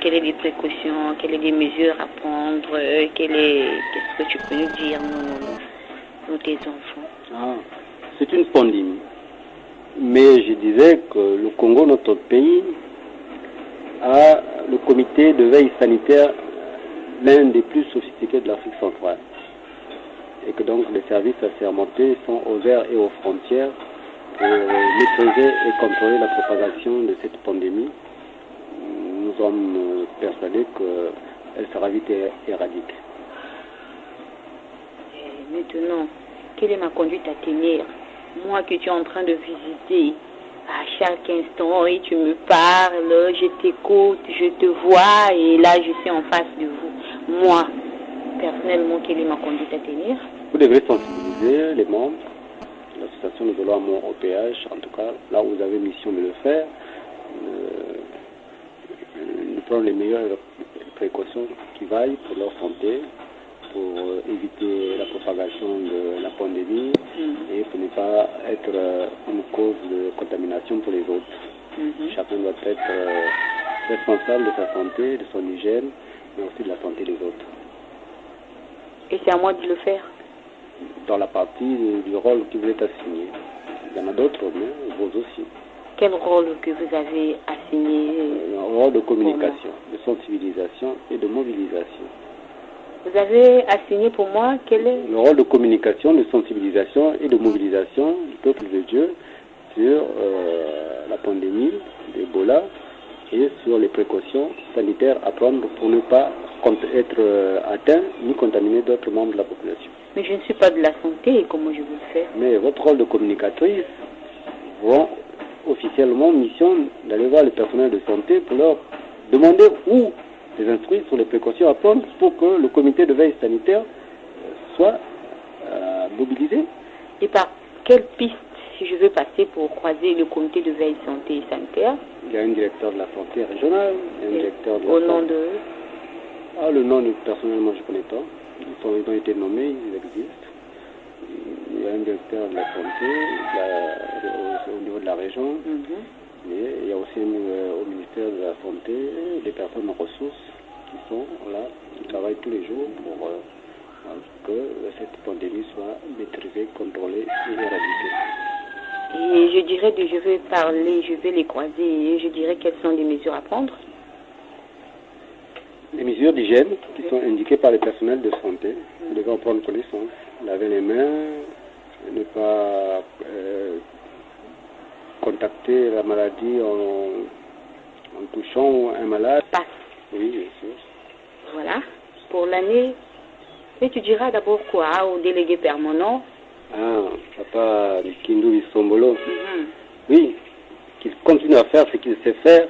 Quelles sont les précautions, quelles sont les mesures à prendre, qu'est-ce que tu peux nous dire, nous tes enfants? C'est une pandémie. Mais je disais que le Congo, notre pays, a le comité de veille sanitaire l'un des plus sophistiqués de l'Afrique centrale. Et que donc les services assermentés sont ouverts et aux frontières pour maîtriser et contrôler la propagation de cette pandémie. Nous sommes persuadés qu'elle sera vite éradiquée. Et maintenant, quelle est ma conduite à tenir? Moi que tu es en train de visiter à chaque instant et tu me parles, je t'écoute, je te vois et là je suis en face de vous. Moi, personnellement, quelle est ma conduite à tenir? Vous devrez sensibiliser les membres de l'association de vélo amour au péage, en tout cas là où vous avez mission de le faire. Prendre les meilleures précautions qui vaillent pour leur santé, pour éviter la propagation de la pandémie et pour ne pas être une cause de contamination pour les autres. Chacun doit être responsable de sa santé, de son hygiène, mais aussi de la santé des autres. Et c'est à moi de le faire? Dans la partie du rôle qui vous est assigné. Il y en a d'autres, mais vous aussi. Quel rôle que vous avez assigné? Un rôle de communication, de sensibilisation et de mobilisation. Vous avez assigné pour moi quel est? Le rôle de communication, de sensibilisation et de mobilisation du peuple de Dieu sur la pandémie d'Ebola et sur les précautions sanitaires à prendre pour ne pas être atteint ni contaminer d'autres membres de la population. Mais je ne suis pas de la santé, comment je vais le faire? Mais votre rôle de communicatrice vont officiellement mission d'aller voir le personnel de santé pour leur demander ou les instruire sur les précautions à prendre pour que le comité de veille sanitaire soit mobilisé. Et par quelle piste, si je veux passer pour croiser le comité de veille santé et sanitaire? Il y a un directeur de la santé régionale, un directeur de la au nom de... le nom, personnellement, je ne connais pas. Ils ont été nommés, ils existent. Il y a un directeur de la santé au niveau de la région, mais il y a aussi au ministère de la Santé des personnes en ressources qui sont là, qui travaillent tous les jours pour que cette pandémie soit maîtrisée, contrôlée et éradiquée. Et je dirais que je vais les croiser et je dirais quelles sont les mesures à prendre? Les mesures d'hygiène qui sont indiquées par les personnels de santé, vous devez en prendre connaissance. Laver les mains, ne pas contacter la maladie en touchant un malade. Passe. Oui, bien sûr. Voilà. Pour l'année, et tu diras d'abord quoi au délégué permanent? Papa Kindu Sombolo. Oui, qu'il continue à faire ce qu'il sait faire,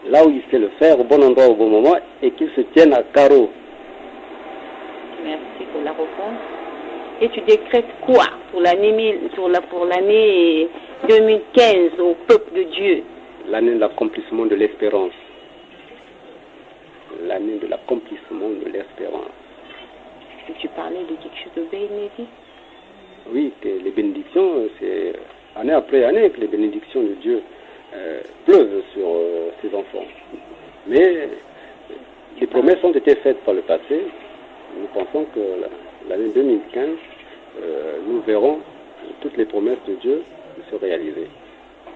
là où il sait le faire, au bon endroit, au bon moment, et qu'il se tienne à carreau. Merci pour la réponse. Et tu décrètes quoi pour l'année 2015 au peuple de Dieu? L'année de l'accomplissement de l'espérance. L'année de l'accomplissement de l'espérance. Et tu parlais de quelque chose de bénéfique? Oui, que les bénédictions, c'est année après année que les bénédictions de Dieu pleuvent sur ses enfants. Mais les promesses ont été faites par le passé. Nous pensons que l'année 2015, nous verrons toutes les promesses de Dieu se réaliser.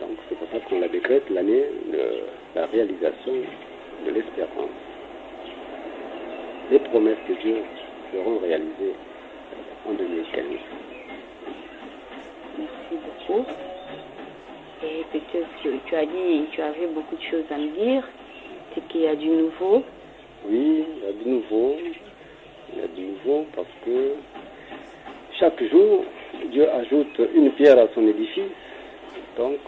Donc c'est pour ça qu'on la décrète l'année de la réalisation de l'espérance. Les promesses de Dieu seront réalisées en 2015. Merci beaucoup. Et peut-être tu as dit, tu avais beaucoup de choses à me dire. C'est qu'il y a du nouveau. Oui, il y a du nouveau. Il y a du nouveau parce que chaque jour, Dieu ajoute une pierre à son édifice. Donc,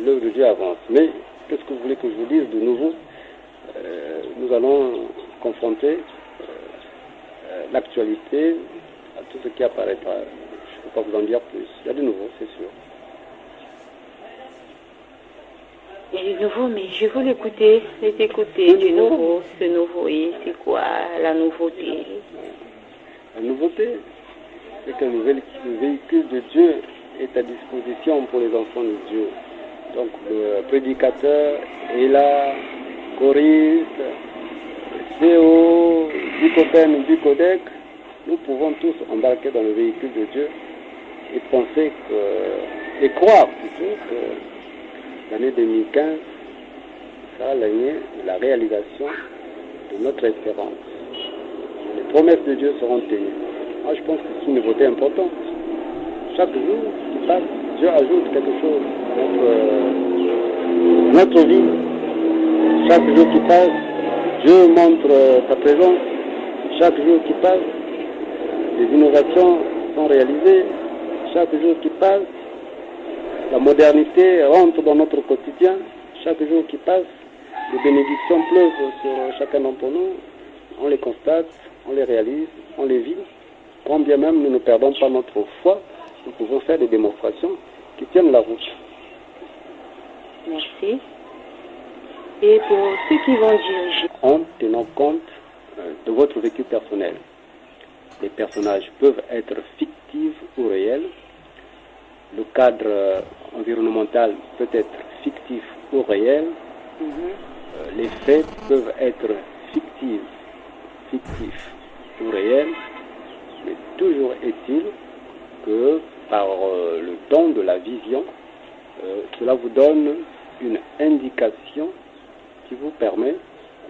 l'œuvre de Dieu avance. Mais, qu'est-ce que vous voulez que je vous dise de nouveau? Nous allons confronter l'actualité à tout ce qui apparaîtra. Je ne peux pas vous en dire plus. Il y a du nouveau, c'est sûr. Il y a du nouveau, mais je veux l'écouter. L'écouter du nouveau. Ce nouveau, et c'est quoi la nouveauté? La nouveauté, c'est que le véhicule de Dieu est à disposition pour les enfants de Dieu. Donc le prédicateur est là, choriste, CO, Bicodène, Bicodec, nous pouvons tous embarquer dans le véhicule de Dieu et penser et croire plutôt que l'année 2015 sera l'année de la réalisation de notre espérance. Les promesses de Dieu seront tenues. Moi, je pense que c'est une nouveauté importante. Chaque jour qui passe, Dieu ajoute quelque chose à notre vie. Chaque jour qui passe, Dieu montre sa présence. Chaque jour qui passe, des innovations sont réalisées. Chaque jour qui passe, la modernité rentre dans notre quotidien. Chaque jour qui passe, les bénédictions pleuvent sur chacun d'entre nous. On les constate, on les réalise, on les vit. Quand bien même nous ne perdons pas notre foi, nous pouvons faire des démonstrations qui tiennent la route. Merci. Et pour ceux qui vont diriger, en tenant compte de votre vécu personnel. Les personnages peuvent être fictifs ou réels. Le cadre environnemental peut être fictif ou réel. Les faits peuvent être fictifs ou réels. Mais toujours est-il que par le don de la vision, cela vous donne une indication qui vous permet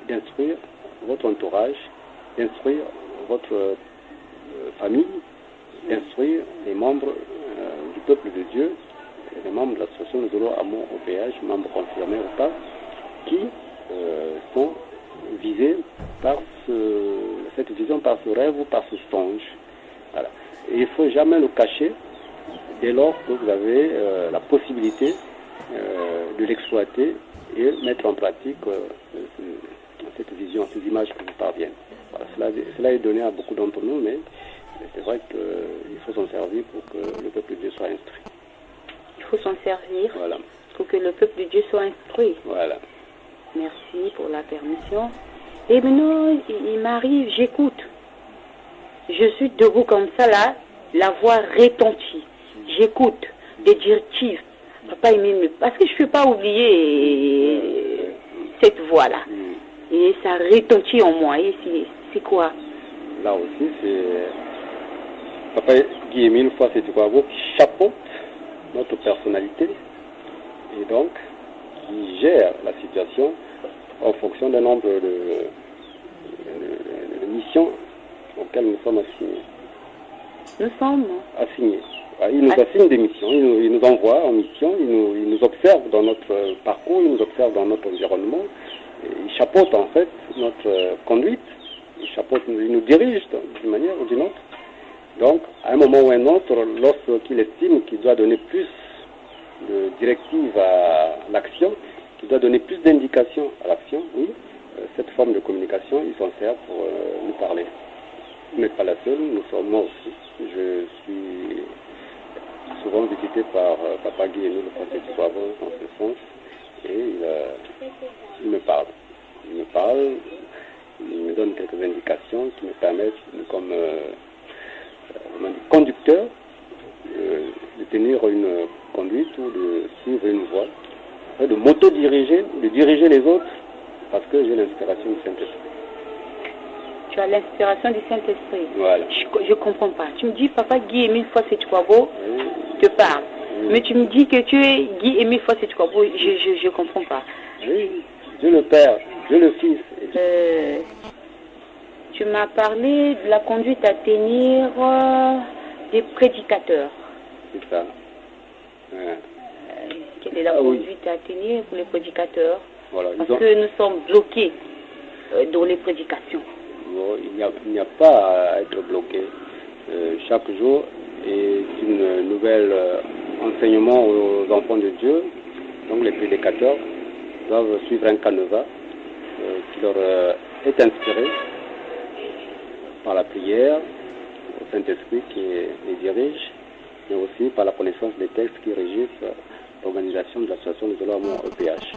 d'instruire votre entourage, d'instruire votre famille, d'instruire les membres du peuple de Dieu, les membres de l'association de Zolo Amour au péage, membres confirmés ou pas, qui sont visés par cette vision, par ce rêve ou par ce songe. Voilà. Et il ne faut jamais le cacher dès lors que vous avez la possibilité de l'exploiter et mettre en pratique cette vision, ces images qui vous parviennent. Voilà, cela est donné à beaucoup d'entre nous, mais c'est vrai qu'il faut s'en servir pour que le peuple de Dieu soit instruit. Il faut s'en servir voilà. Pour que le peuple de Dieu soit instruit. Voilà. Merci pour la permission. Et maintenant, il m'arrive, j'écoute. Je suis debout comme ça, là, la voix retentit. J'écoute des directives. Papa, il m'aime. Parce que je ne peux pas oublier cette voix-là. Et ça retentit en moi. Et c'est quoi? Là aussi, c'est Papa Guy-Émile Foissé-Tukwabo qui chapeaute notre personnalité et donc qui gère la situation en fonction d'un nombre de missions auxquelles nous sommes assignés. Nous sommes assignés. Il nous assigne des missions, il nous envoie en mission, il nous observe dans notre parcours, il nous observe dans notre environnement, il chapeaute en fait notre conduite, il nous dirige d'une manière ou d'une autre. Donc, à un moment ou à un autre, lorsqu'il estime qu'il doit donner plus de directives à l'action, qu'il doit donner plus d'indications à l'action, oui, cette forme de communication, il s'en sert pour nous parler. Vous n'êtes pas la seule, nous sommes moi aussi. Je suis souvent visité par Papa Guy-Émile Foissé-Tukwabo dans ce sens, et il me parle. Il me parle, il me donne quelques indications qui me permettent, comme conducteur, de tenir une conduite ou de suivre une voie, de m'auto-diriger, de diriger les autres, parce que j'ai l'inspiration du Saint-Esprit. Tu as l'inspiration du Saint-Esprit. Voilà. Je ne comprends pas. Tu me dis, Papa Guy-Émile Foissé-Tukwabo te parle. Mais tu me dis que tu es Guy-Émile Foissé-Tukwabo. Je ne comprends pas. Oui, Dieu le Père, Dieu le Fils. Tu m'as parlé de la conduite à tenir des prédicateurs. C'est ça. Ouais. de la conduite à tenir pour les prédicateurs. Voilà, parce que nous sommes bloqués dans les prédications. Non, il n'y a pas à être bloqué. Chaque jour est une nouvelle enseignement aux enfants de Dieu. Donc les prédicateurs doivent suivre un canevas qui leur est inspiré par la prière au Saint-Esprit qui les dirige, mais aussi par la connaissance des textes qui régissent l'organisation de l'association des Amour EPH.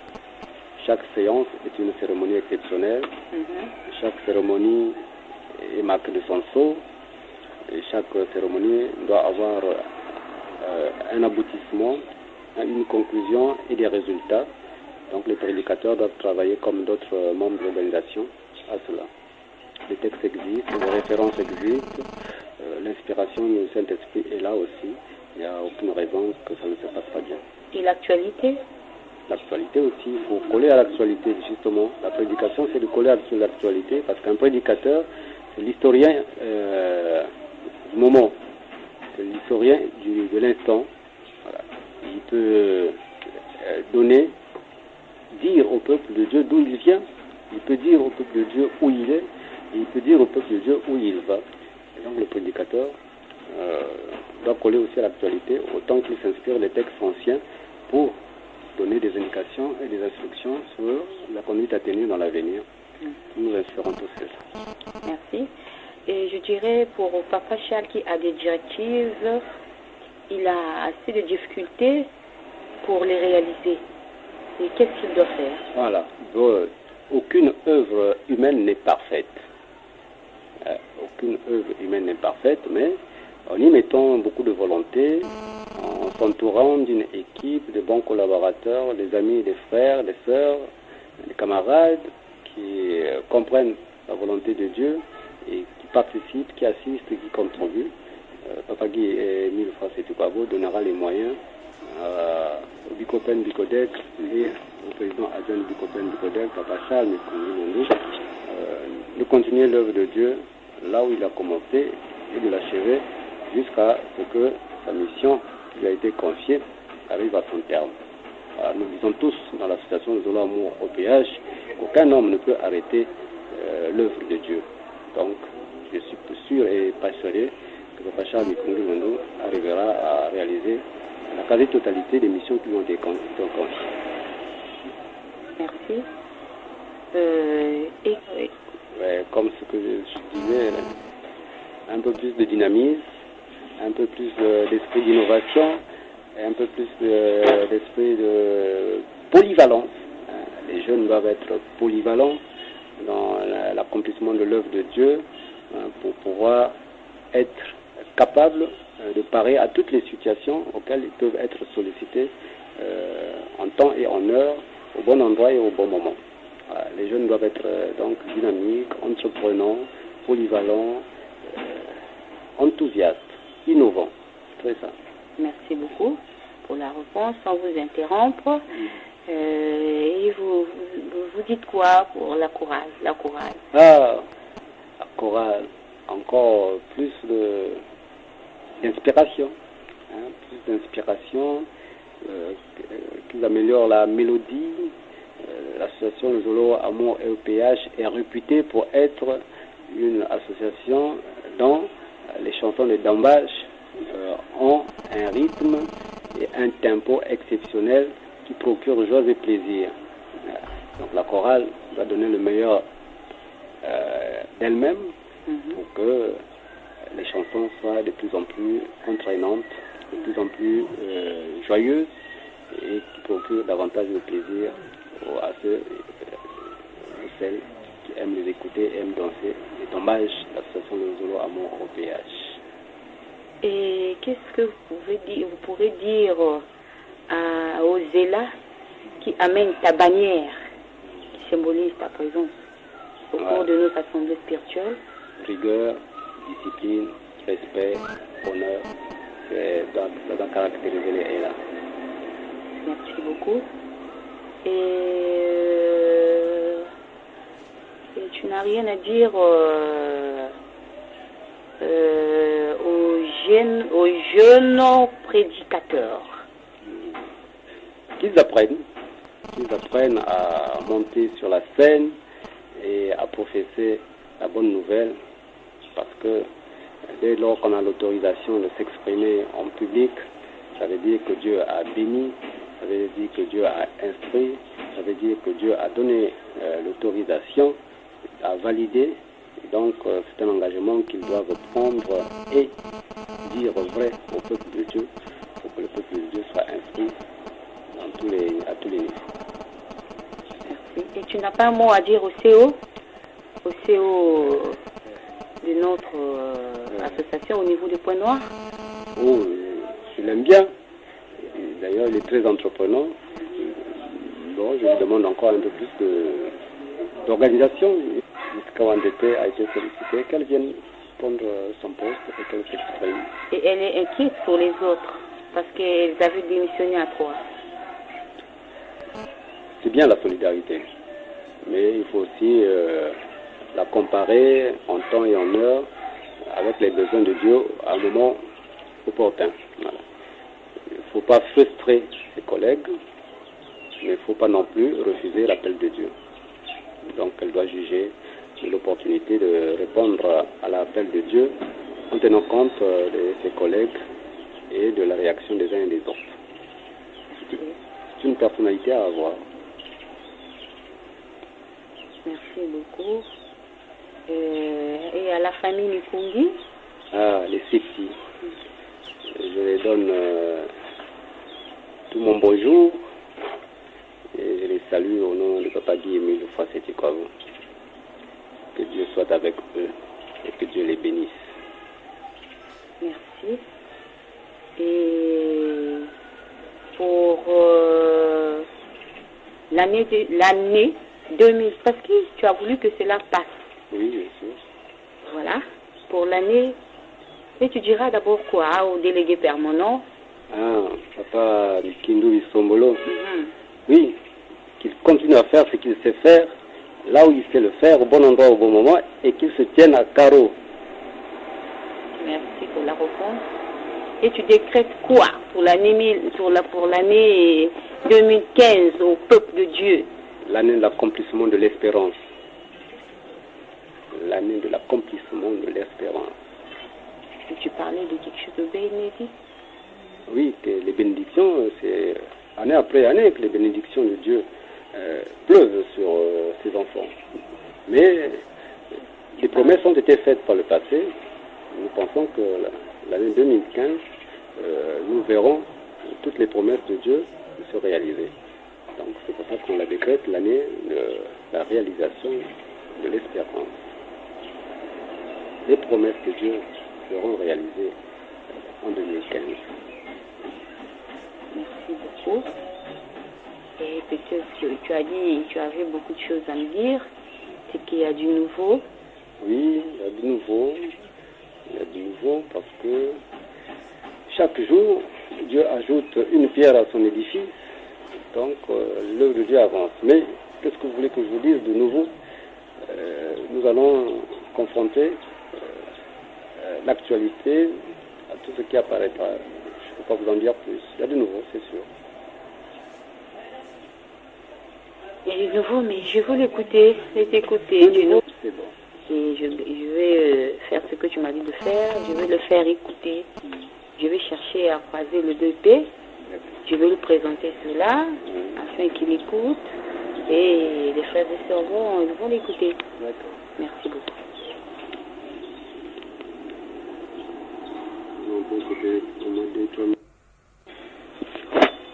Chaque séance est une cérémonie exceptionnelle. Chaque cérémonie est marquée de son sceau. Et chaque cérémonie doit avoir un aboutissement, une conclusion et des résultats. Donc les prédicateurs doivent travailler comme d'autres membres de l'organisation à cela. Les textes existent, les références existent, l'inspiration du Saint-Esprit est là aussi. Il n'y a aucune raison que ça ne se passe pas bien. Et l'actualité? L'actualité aussi, il faut coller à l'actualité justement. La prédication, c'est de coller à l'actualité parce qu'un prédicateur, c'est l'historien du moment, c'est l'historien de l'instant. Voilà. Il peut dire au peuple de Dieu d'où il vient, il peut dire au peuple de Dieu où il est, et il peut dire au peuple de Dieu où il va. Et donc le prédicateur doit coller aussi à l'actualité, autant qu'il s'inspire des textes anciens pour donner des indications et des instructions sur la conduite à tenir dans l'avenir. Nous inspirons tous ça. Merci. Et je dirais pour Papa Charles qui a des directives, il a assez de difficultés pour les réaliser. Et qu'est-ce qu'il doit faire? Voilà. Aucune œuvre humaine n'est parfaite. Aucune œuvre humaine n'est parfaite, mais en y mettant beaucoup de volonté, en s'entourant d'une équipe de bons collaborateurs, des amis, des frères, des sœurs, des camarades qui comprennent la volonté de Dieu et qui participent, qui assistent, qui contribuent. Papa Guy et Mille Francs et Tupavo donnera les moyens au Bicopen Bicodec et au président adjoint du Bicopen Bicodec, Papa Charles de continuer l'œuvre de Dieu là où il a commencé et de l'achever jusqu'à ce que sa mission qui lui a été confiée arrive à son terme. Alors, nous disons tous dans l'association de Zolo Amour au péage qu'aucun homme ne peut arrêter l'œuvre de Dieu. Donc, je suis sûr et persuadé que le Pacha Mikungi Wendo arrivera à réaliser la quasi-totalité des missions qui lui ont été confiées. Merci. Comme ce que je disais, un peu plus de dynamisme, un peu plus d'esprit d'innovation, un peu plus d'esprit de polyvalence. Les jeunes doivent être polyvalents dans l'accomplissement de l'œuvre de Dieu pour pouvoir être capables de parer à toutes les situations auxquelles ils peuvent être sollicités en temps et en heure, au bon endroit et au bon moment. Les jeunes doivent être donc dynamiques, entreprenants, polyvalents, enthousiastes, innovants. C'est ça. Merci beaucoup pour la réponse, sans vous interrompre. Et vous dites quoi pour la chorale? La chorale, encore plus d'inspiration. Plus d'inspiration, qui améliore la mélodie. L'association Le Zolo Amour EPH est réputée pour être une association dont les chansons de Dambach ont un rythme et un tempo exceptionnel qui procure joie et plaisir. Donc la chorale va donner le meilleur d'elle-même pour que les chansons soient de plus en plus entraînantes, de plus en plus joyeuses et qui procurent davantage de plaisir à ceux ou celles qui aiment les écouter et aiment danser. Et dommage, l'association de Zolo Amour au PH. Et qu'est-ce que vous pourrez dire aux Zélas qui amènent ta bannière, qui symbolise ta présence au cours de nos assemblées spirituelles? Rigueur, discipline, respect, honneur, ça doit caractériser les Zélas. Merci beaucoup. Et tu n'as rien à dire aux jeunes prédicateurs? qu'ils apprennent à monter sur la scène et à professer la bonne nouvelle, parce que dès lors qu'on a l'autorisation de s'exprimer en public, ça veut dire que Dieu a béni, ça veut dire que Dieu a instruit, ça veut dire que Dieu a donné l'autorisation, a validé. Donc c'est un engagement qu'ils doivent prendre et dire vrai au peuple de Dieu, pour que le peuple de Dieu soit instruit à tous les niveaux. Merci. Et tu n'as pas un mot à dire au CO de notre association au niveau des points noirs? Oh, je l'aime bien. D'ailleurs, il est très entreprenant. Bon, je lui demande encore un peu plus d'organisation. Jusqu'à Wandete a été sollicité, qu'elle vienne prendre son poste et qu'elle s'exprime. Et elle est inquiète pour les autres, parce qu'elles avaient démissionné à 3. C'est bien la solidarité, mais il faut aussi la comparer en temps et en heure avec les besoins de Dieu à un moment opportun. Voilà. Il ne faut pas frustrer ses collègues, mais il ne faut pas non plus refuser l'appel de Dieu. Donc elle doit juger de l'opportunité de répondre à l'appel de Dieu en tenant compte de ses collègues et de la réaction des uns et des autres. C'est une personnalité à avoir. Merci beaucoup. Et à la famille Nikungi? Ah, les Sexy. Je les donne tout mon bonjour et je les salue au nom de Papa Guy Emile Fouassétikwago. Que Dieu soit avec eux et que Dieu les bénisse. Merci. Et pour l'année 2000, parce que tu as voulu que cela passe. Oui, bien sûr. Voilà. Pour l'année, et tu diras d'abord quoi au délégué permanent? Ah, Papa Kindu Isombolo. Oui, qu'il continue à faire ce qu'il sait faire, là où il sait le faire, au bon endroit, au bon moment, et qu'il se tienne à carreau. Merci pour la réponse. Et tu décrètes quoi pour l'année 2015 au peuple de Dieu? L'année de l'accomplissement de l'espérance. L'année de l'accomplissement de l'espérance. Et tu parlais de quelque chose de bénédict? Oui, que les bénédictions, c'est année après année que les bénédictions de Dieu pleuvent sur ses enfants. Mais les promesses ont été faites par le passé. Nous pensons que l'année 2015, nous verrons toutes les promesses de Dieu se réaliser. Donc c'est pour ça qu'on la décrète l'année de la réalisation de l'espérance. Les promesses de Dieu seront réalisées en 2015. Merci beaucoup. Et peut-être que tu as dit, tu avais beaucoup de choses à me dire. C'est qu'il y a du nouveau. Oui, il y a du nouveau. Il y a du nouveau parce que chaque jour, Dieu ajoute une pierre à son édifice. Donc, l'œuvre de Dieu avance. Mais, qu'est-ce que vous voulez que je vous dise de nouveau? Nous allons confronter l'actualité à tout ce qui apparaîtra. Je ne peux pas vous en dire plus. Il y a de nouveau, c'est sûr. Il y a du nouveau, mais je veux l'écouter. T'écouter. C'est bon. Et je vais faire ce que tu m'as dit de faire. Je vais le faire écouter. Je vais chercher à croiser le 2P. Je vais lui présenter cela afin qu'il écoute. Et les frères et sœurs vont l'écouter. D'accord. Merci beaucoup.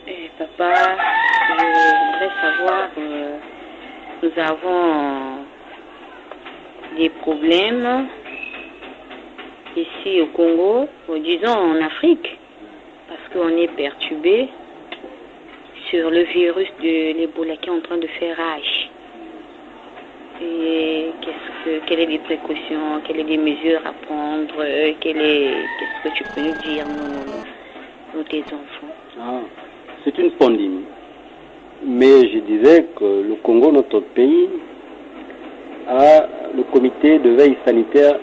Et papa, je voudrais savoir, nous avons des problèmes ici au Congo, ou disons en Afrique, parce qu'on est perturbé sur le virus de l'Ebola qui est en train de faire rage. Et quelles sont les précautions, quelles sont les mesures à prendre, qu'est-ce que tu peux nous dire, nous tes enfants? Ah, c'est une pandémie. Mais je disais que le Congo, notre pays, a le comité de veille sanitaire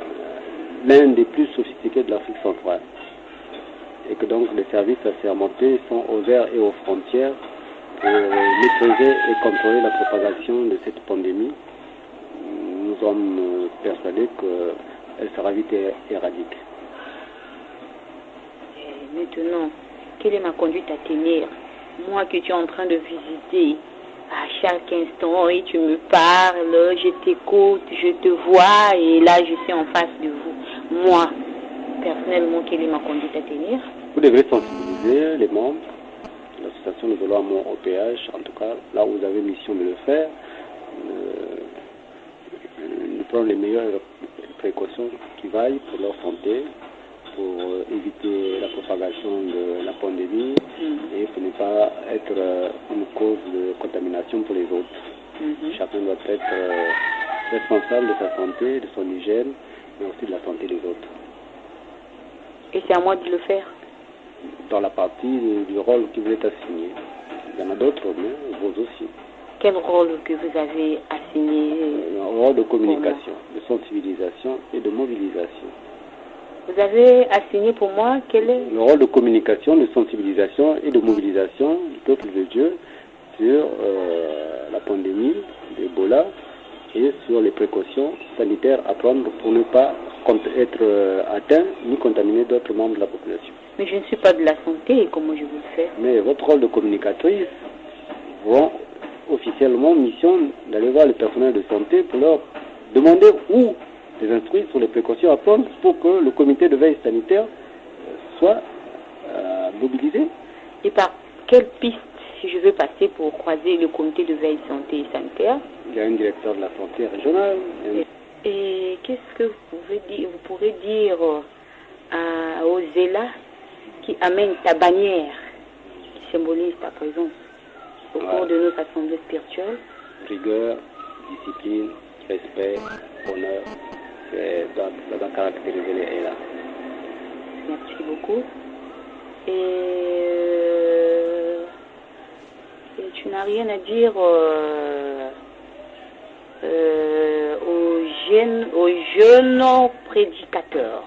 l'un des plus sophistiqués de l'Afrique centrale. Et que donc les services assermentés sont ouverts et aux frontières pour maîtriser et contrôler la propagation de cette pandémie. Nous sommes persuadés qu'elle sera vite éradiquée. Et maintenant, quelle est ma conduite à tenir? Moi que tu es en train de visiter à chaque instant et tu me parles, je t'écoute, je te vois et là je suis en face de vous. Moi, personnellement, quelle est ma conduite à tenir? Vous devrez sensibiliser les membres de l'association de vélo amour OPH, en tout cas là où vous avez mission de le faire, de prendre les meilleures précautions qui vaillent pour leur santé, pour éviter la propagation de la pandémie et pour ne pas être une cause de contamination pour les autres. Chacun doit être responsable de sa santé, de son hygiène, mais aussi de la santé des autres. Et c'est à moi de le faire? Dans la partie du rôle qui vous est assigné. Il y en a d'autres, mais vous aussi. Quel rôle que vous avez assigné? Un rôle de communication, de sensibilisation et de mobilisation. Vous avez assigné pour moi quel est le rôle de communication, de sensibilisation et de mobilisation du peuple de Dieu sur la pandémie d'Ebola et sur les précautions sanitaires à prendre pour ne pas être atteint ni contaminer d'autres membres de la population. Mais je ne suis pas de la santé, comment je vais le faire? Mais votre rôle de communicatrice rend officiellement mission d'aller voir le personnel de santé pour leur demander où les instruire sur les précautions à prendre pour que le comité de veille sanitaire soit mobilisé. Et par quelle piste, si je veux passer pour croiser le comité de veille santé et sanitaire? Il y a un directeur de la santé régionale. Et qu'est-ce que vous pourrez dire aux zélas qui amènent ta bannière, qui symbolise ta présence au cours de nos assemblées spirituelles? Rigueur, discipline, respect, honneur, ça doit caractériser les ELA. Merci beaucoup. Et tu n'as rien à dire aux jeunes prédicateurs?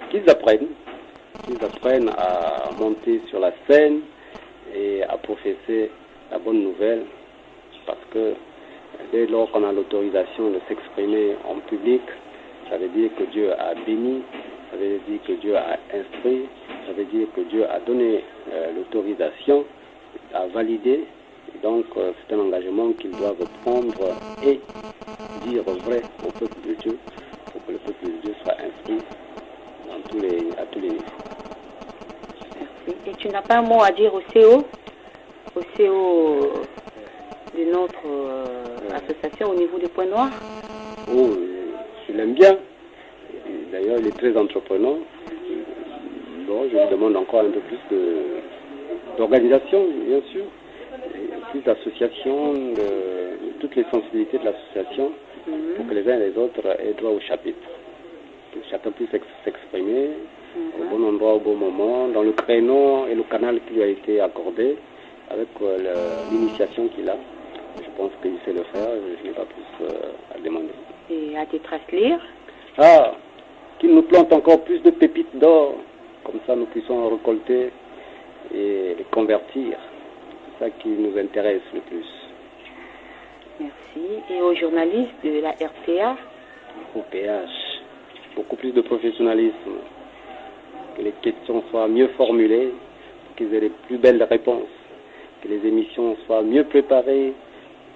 Qu'ils apprennent à monter sur la scène et à professer la bonne nouvelle, parce que dès lors qu'on a l'autorisation de s'exprimer en public, ça veut dire que Dieu a béni, ça veut dire que Dieu a instruit, ça veut dire que Dieu a donné l'autorisation, a validé. Donc c'est un engagement qu'ils doivent prendre et dire vrai au peuple de Dieu, pour que le peuple de Dieu soit instruit à tous les niveaux. Merci. Et tu n'as pas un mot à dire au CO de notre association au niveau des points noirs? Oh, je l'aime bien. D'ailleurs, il est très entreprenant. Bon, je lui demande encore un peu plus d'organisation, bien sûr, et plus d'association, de toutes les sensibilités de l'association, pour que les uns et les autres aient droit au chapitre. Que chacun puisse s'exprimer au bon endroit, au bon moment, dans le créneau et le canal qui lui a été accordé, avec l'initiation qu'il a. Je pense qu'il sait le faire, je n'ai pas plus à demander. Et à tes traces lire? Ah, qu'il nous plante encore plus de pépites d'or, comme ça nous puissions récolter et les convertir. C'est ça qui nous intéresse le plus. Merci. Et aux journalistes de la RPA? OPH, beaucoup plus de professionnalisme, que les questions soient mieux formulées, qu'ils aient les plus belles réponses, que les émissions soient mieux préparées,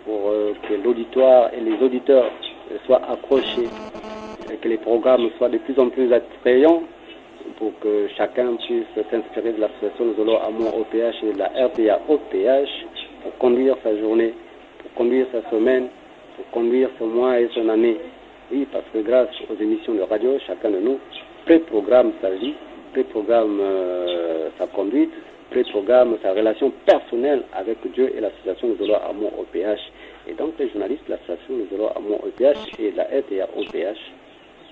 pour que l'auditoire et les auditeurs soient accrochés, et que les programmes soient de plus en plus attrayants pour que chacun puisse s'inspirer de l'association de Zolo Amour OPH et de la RPA OPH pour conduire sa journée, pour conduire sa semaine, pour conduire son mois et son année. Oui, parce que grâce aux émissions de radio, chacun de nous préprogramme sa vie, préprogramme sa conduite, préprogramme sa relation personnelle avec Dieu et l'association de Zolo Amour OPH. Et donc les journalistes de l'association de Zolo Amour OPH et de la RTA OPH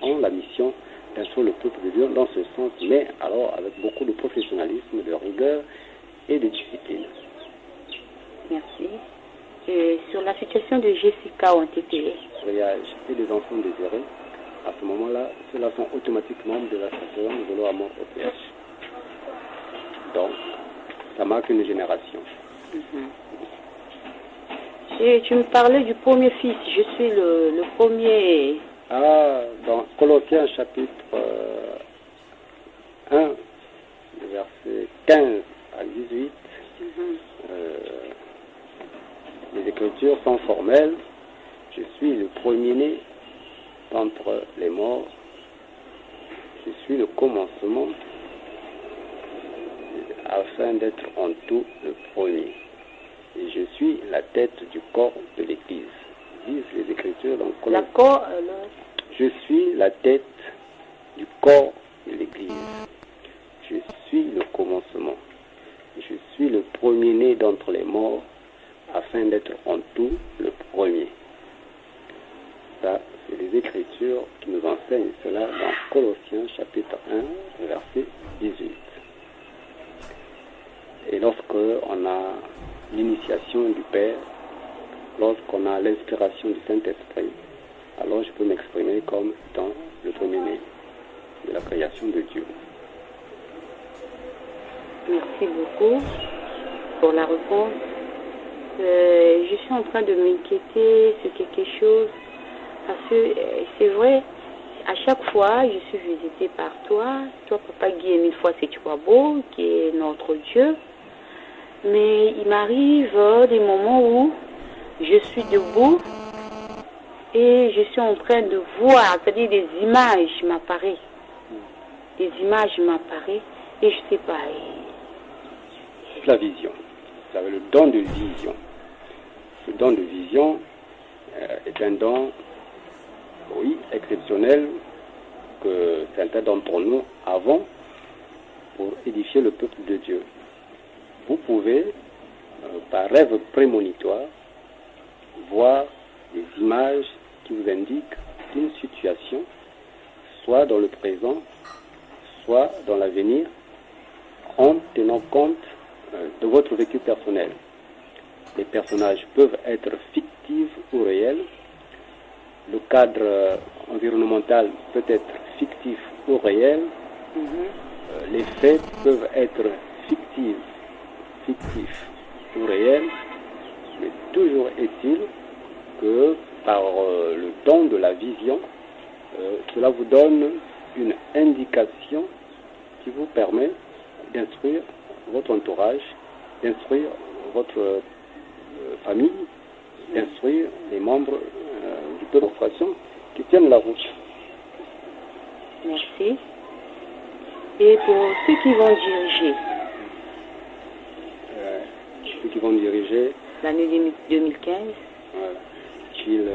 ont la mission d'instruire le peuple de Dieu dans ce sens, mais alors avec beaucoup de professionnalisme, de rigueur et de discipline. Merci. Et sur la situation de Jessica Wantété. Il y a des enfants désirés. À ce moment-là, ceux-là sont automatiquement de l'association de Zolo Amour OPH. Donc, ça marque une génération. Et tu me parlais du premier fils. Je suis le premier. Dans Colossiens chapitre 1, verset 15 à 18, les Écritures sont formelles. Je suis le premier-né d'entre les morts. Je suis le commencement afin d'être en tout le premier. Et je suis la tête du corps de l'Église. Disent les Écritures dans Colossiens. Je suis la tête du corps de l'Église. Je suis le commencement. Je suis le premier-né d'entre les morts afin d'être en tout le premier. Ça, c'est les Écritures qui nous enseignent cela dans Colossiens chapitre 1, verset 18. Et lorsqu'on a l'initiation du Père, lorsqu'on a l'inspiration du Saint-Esprit, alors je peux m'exprimer comme dans le premier-né de la création de Dieu. Merci beaucoup pour la réponse. Je suis en train de m'inquiéter sur quelque chose, parce que c'est vrai, à chaque fois, je suis visitée par toi, Papa Guy, mille fois c'est toi beau, qui est notre Dieu. Mais il m'arrive des moments où je suis debout et je suis en train de voir, c'est-à-dire des images m'apparaissent. Des images m'apparaissent et je ne sais pas. C'est la vision. Vous avez le don de vision. Ce don de vision est un don, oui, exceptionnel que certains d'entre nous avons pour édifier le peuple de Dieu. Vous pouvez, par rêve prémonitoire, voir des images qui vous indiquent une situation, soit dans le présent, soit dans l'avenir, en tenant compte de votre vécu personnel. Les personnages peuvent être fictifs ou réels. Le cadre environnemental peut être fictif ou réel. Les faits peuvent être fictifs ou réels, mais toujours est-il que par le don de la vision, cela vous donne une indication qui vous permet d'instruire votre entourage, d'instruire votre famille, d'instruire les membres du peuple de frustration qui tiennent la route. Merci. Et pour ceux qui vont diriger l'année 2015, qu'ils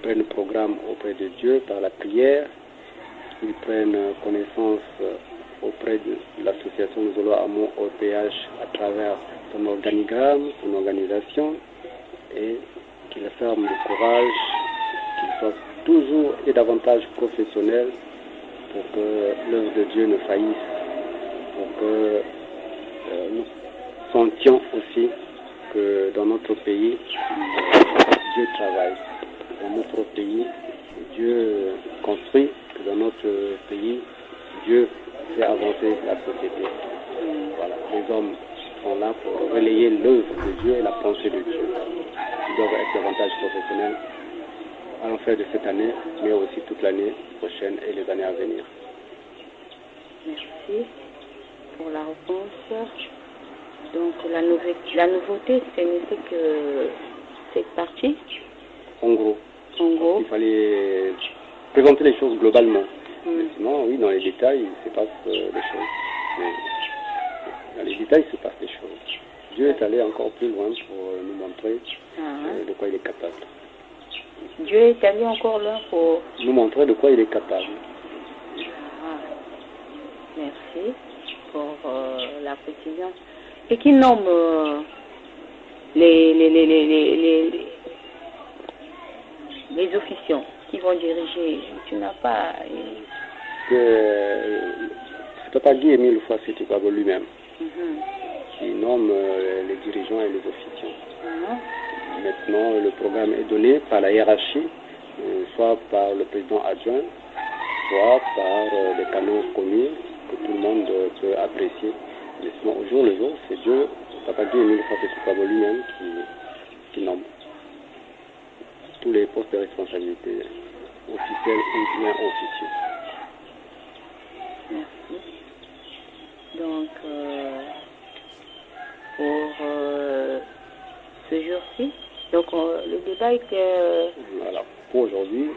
prennent le programme auprès de Dieu par la prière, qu'ils prennent connaissance auprès de l'association Zolo Amour OPH à travers son organigramme, son organisation, et qu'ils ferment le courage, qu'ils soient toujours et davantage professionnels pour que l'œuvre de Dieu ne faillisse, pour que nous sentions aussi que dans notre pays, Dieu travaille. Dans notre pays, Dieu construit, que dans notre pays, Dieu fait avancer la société. Voilà. Les hommes sont là pour relayer l'œuvre de Dieu et la pensée de Dieu. Ils doivent être davantage professionnels à l'enfer de cette année, mais aussi toute l'année prochaine et les années à venir. Merci pour la réponse. Donc la nouveauté, ce n'était que cette partie. En gros. Il fallait présenter les choses globalement. Sinon, oui, dans les détails, il se passe des choses. Mais dans les détails, il se passe des choses. Dieu est allé encore plus loin pour nous montrer de quoi il est capable. Dieu est allé encore loin pour nous montrer de quoi il est capable. Merci pour la précision. Et qui nomme les officiants qui vont diriger? Tu n'as pas... C'est Papa Guy Émile Fouassétikabo lui-même qui nomme les dirigeants et les officiants. Maintenant, le programme est donné par la hiérarchie, soit par le président adjoint, soit par les canaux connus que tout le monde peut apprécier. Mais Non, au jour le jour, c'est Dieu, Papa Guy Émile Fateh lui-même qui nomme tous les postes de responsabilité officiels ou bien officieux. Merci. Donc, pour ce jour-ci, donc le débat était... Voilà. Pour aujourd'hui,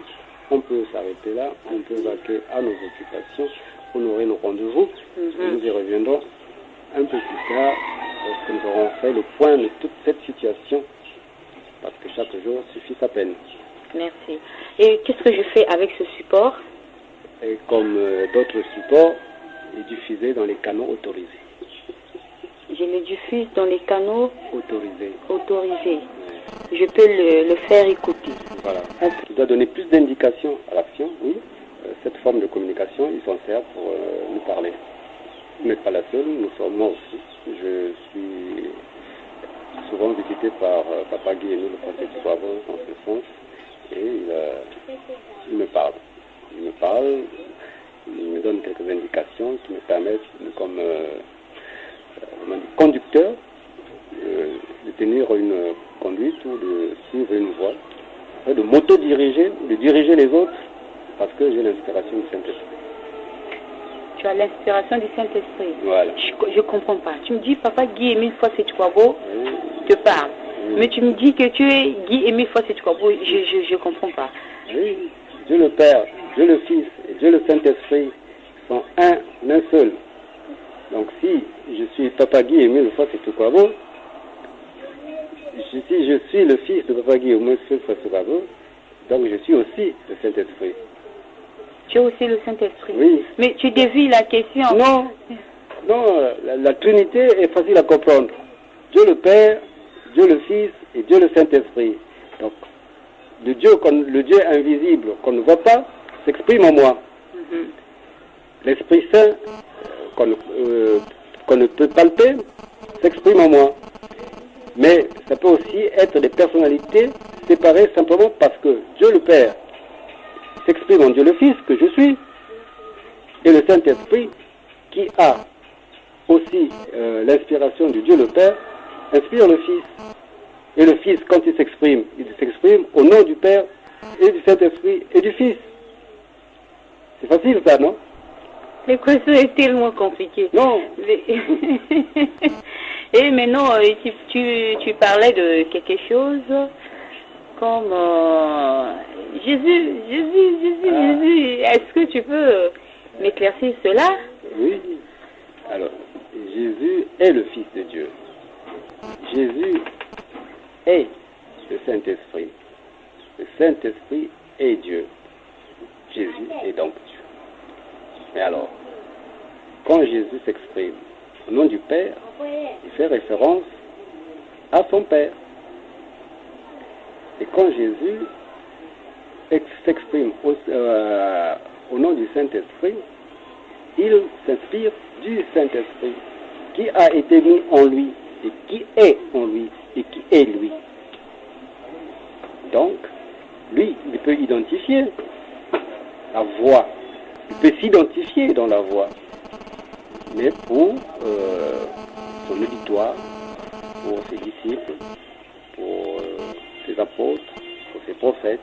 on peut s'arrêter là, on peut vaquer à nos occupations, honorer nos rendez-vous. Nous y reviendrons un peu plus tard lorsque nous aurons fait le point de toute cette situation, parce que chaque jour suffit sa peine. Merci. Et qu'est-ce que je fais avec ce support? Et comme d'autres supports, est diffusé dans les canaux autorisés. Je le diffuse dans les canaux autorisés. Autorisés. Je peux le faire écouter. Voilà. Tu dois donner plus d'indications à l'action, oui. Cette forme de communication, il s'en sert pour nous parler. Vous n'êtes pas la seule, nous sommes moi aussi. Je suis souvent visité par Papa Guy Émile Fateh dans ce sens, et il me parle. Il me parle, il me donne quelques indications qui me permettent, comme conducteur, de tenir une conduite ou de suivre une voie, de m'auto-diriger, de diriger les autres, parce que j'ai l'inspiration du Saint-Esprit. Tu as l'inspiration du Saint-Esprit. Voilà. Je ne comprends pas. Tu me dis, Papa Guy Émile Fateh te parle. Oui. Mais tu me dis que tu es Guy Émile Fateh. Je ne comprends pas. Oui, Dieu le Père, Dieu le Fils et Dieu le Saint-Esprit sont un seul. Donc si je suis Papa Guy Émile Fateh, si je suis le fils de Papa Guy Émile Fateh, donc je suis aussi le Saint-Esprit. Tu es aussi le Saint-Esprit. Oui. Mais tu dévies la question. Non, la Trinité est facile à comprendre. Dieu le Père, Dieu le Fils et Dieu le Saint-Esprit. Donc, le Dieu invisible qu'on ne voit pas s'exprime en moi. L'Esprit Saint qu'on ne peut palper s'exprime en moi. Mais ça peut aussi être des personnalités séparées simplement parce que Dieu le Père s'exprime en Dieu le Fils, que je suis, et le Saint-Esprit, qui a aussi l'inspiration de Dieu le Père, inspire le Fils. Et le Fils, quand il s'exprime au nom du Père et du Saint-Esprit et du Fils. C'est facile ça, non? L'équation est tellement compliquée. Non. Et maintenant, tu parlais de quelque chose comme Jésus. Est-ce que tu peux m'éclaircir cela? Oui. Alors, Jésus est le Fils de Dieu. Jésus est le Saint-Esprit. Le Saint-Esprit est Dieu. Jésus est donc Dieu. Mais alors, quand Jésus s'exprime au nom du Père, il fait référence à son Père. Et quand Jésus s'exprime au nom du Saint-Esprit, il s'inspire du Saint-Esprit qui a été mis en lui et qui est en lui et qui est lui. Donc, lui, il peut identifier la voix. Il peut s'identifier dans la voix. Mais pour son auditoire, pour ses disciples, pour ses apôtres, pour ses prophètes,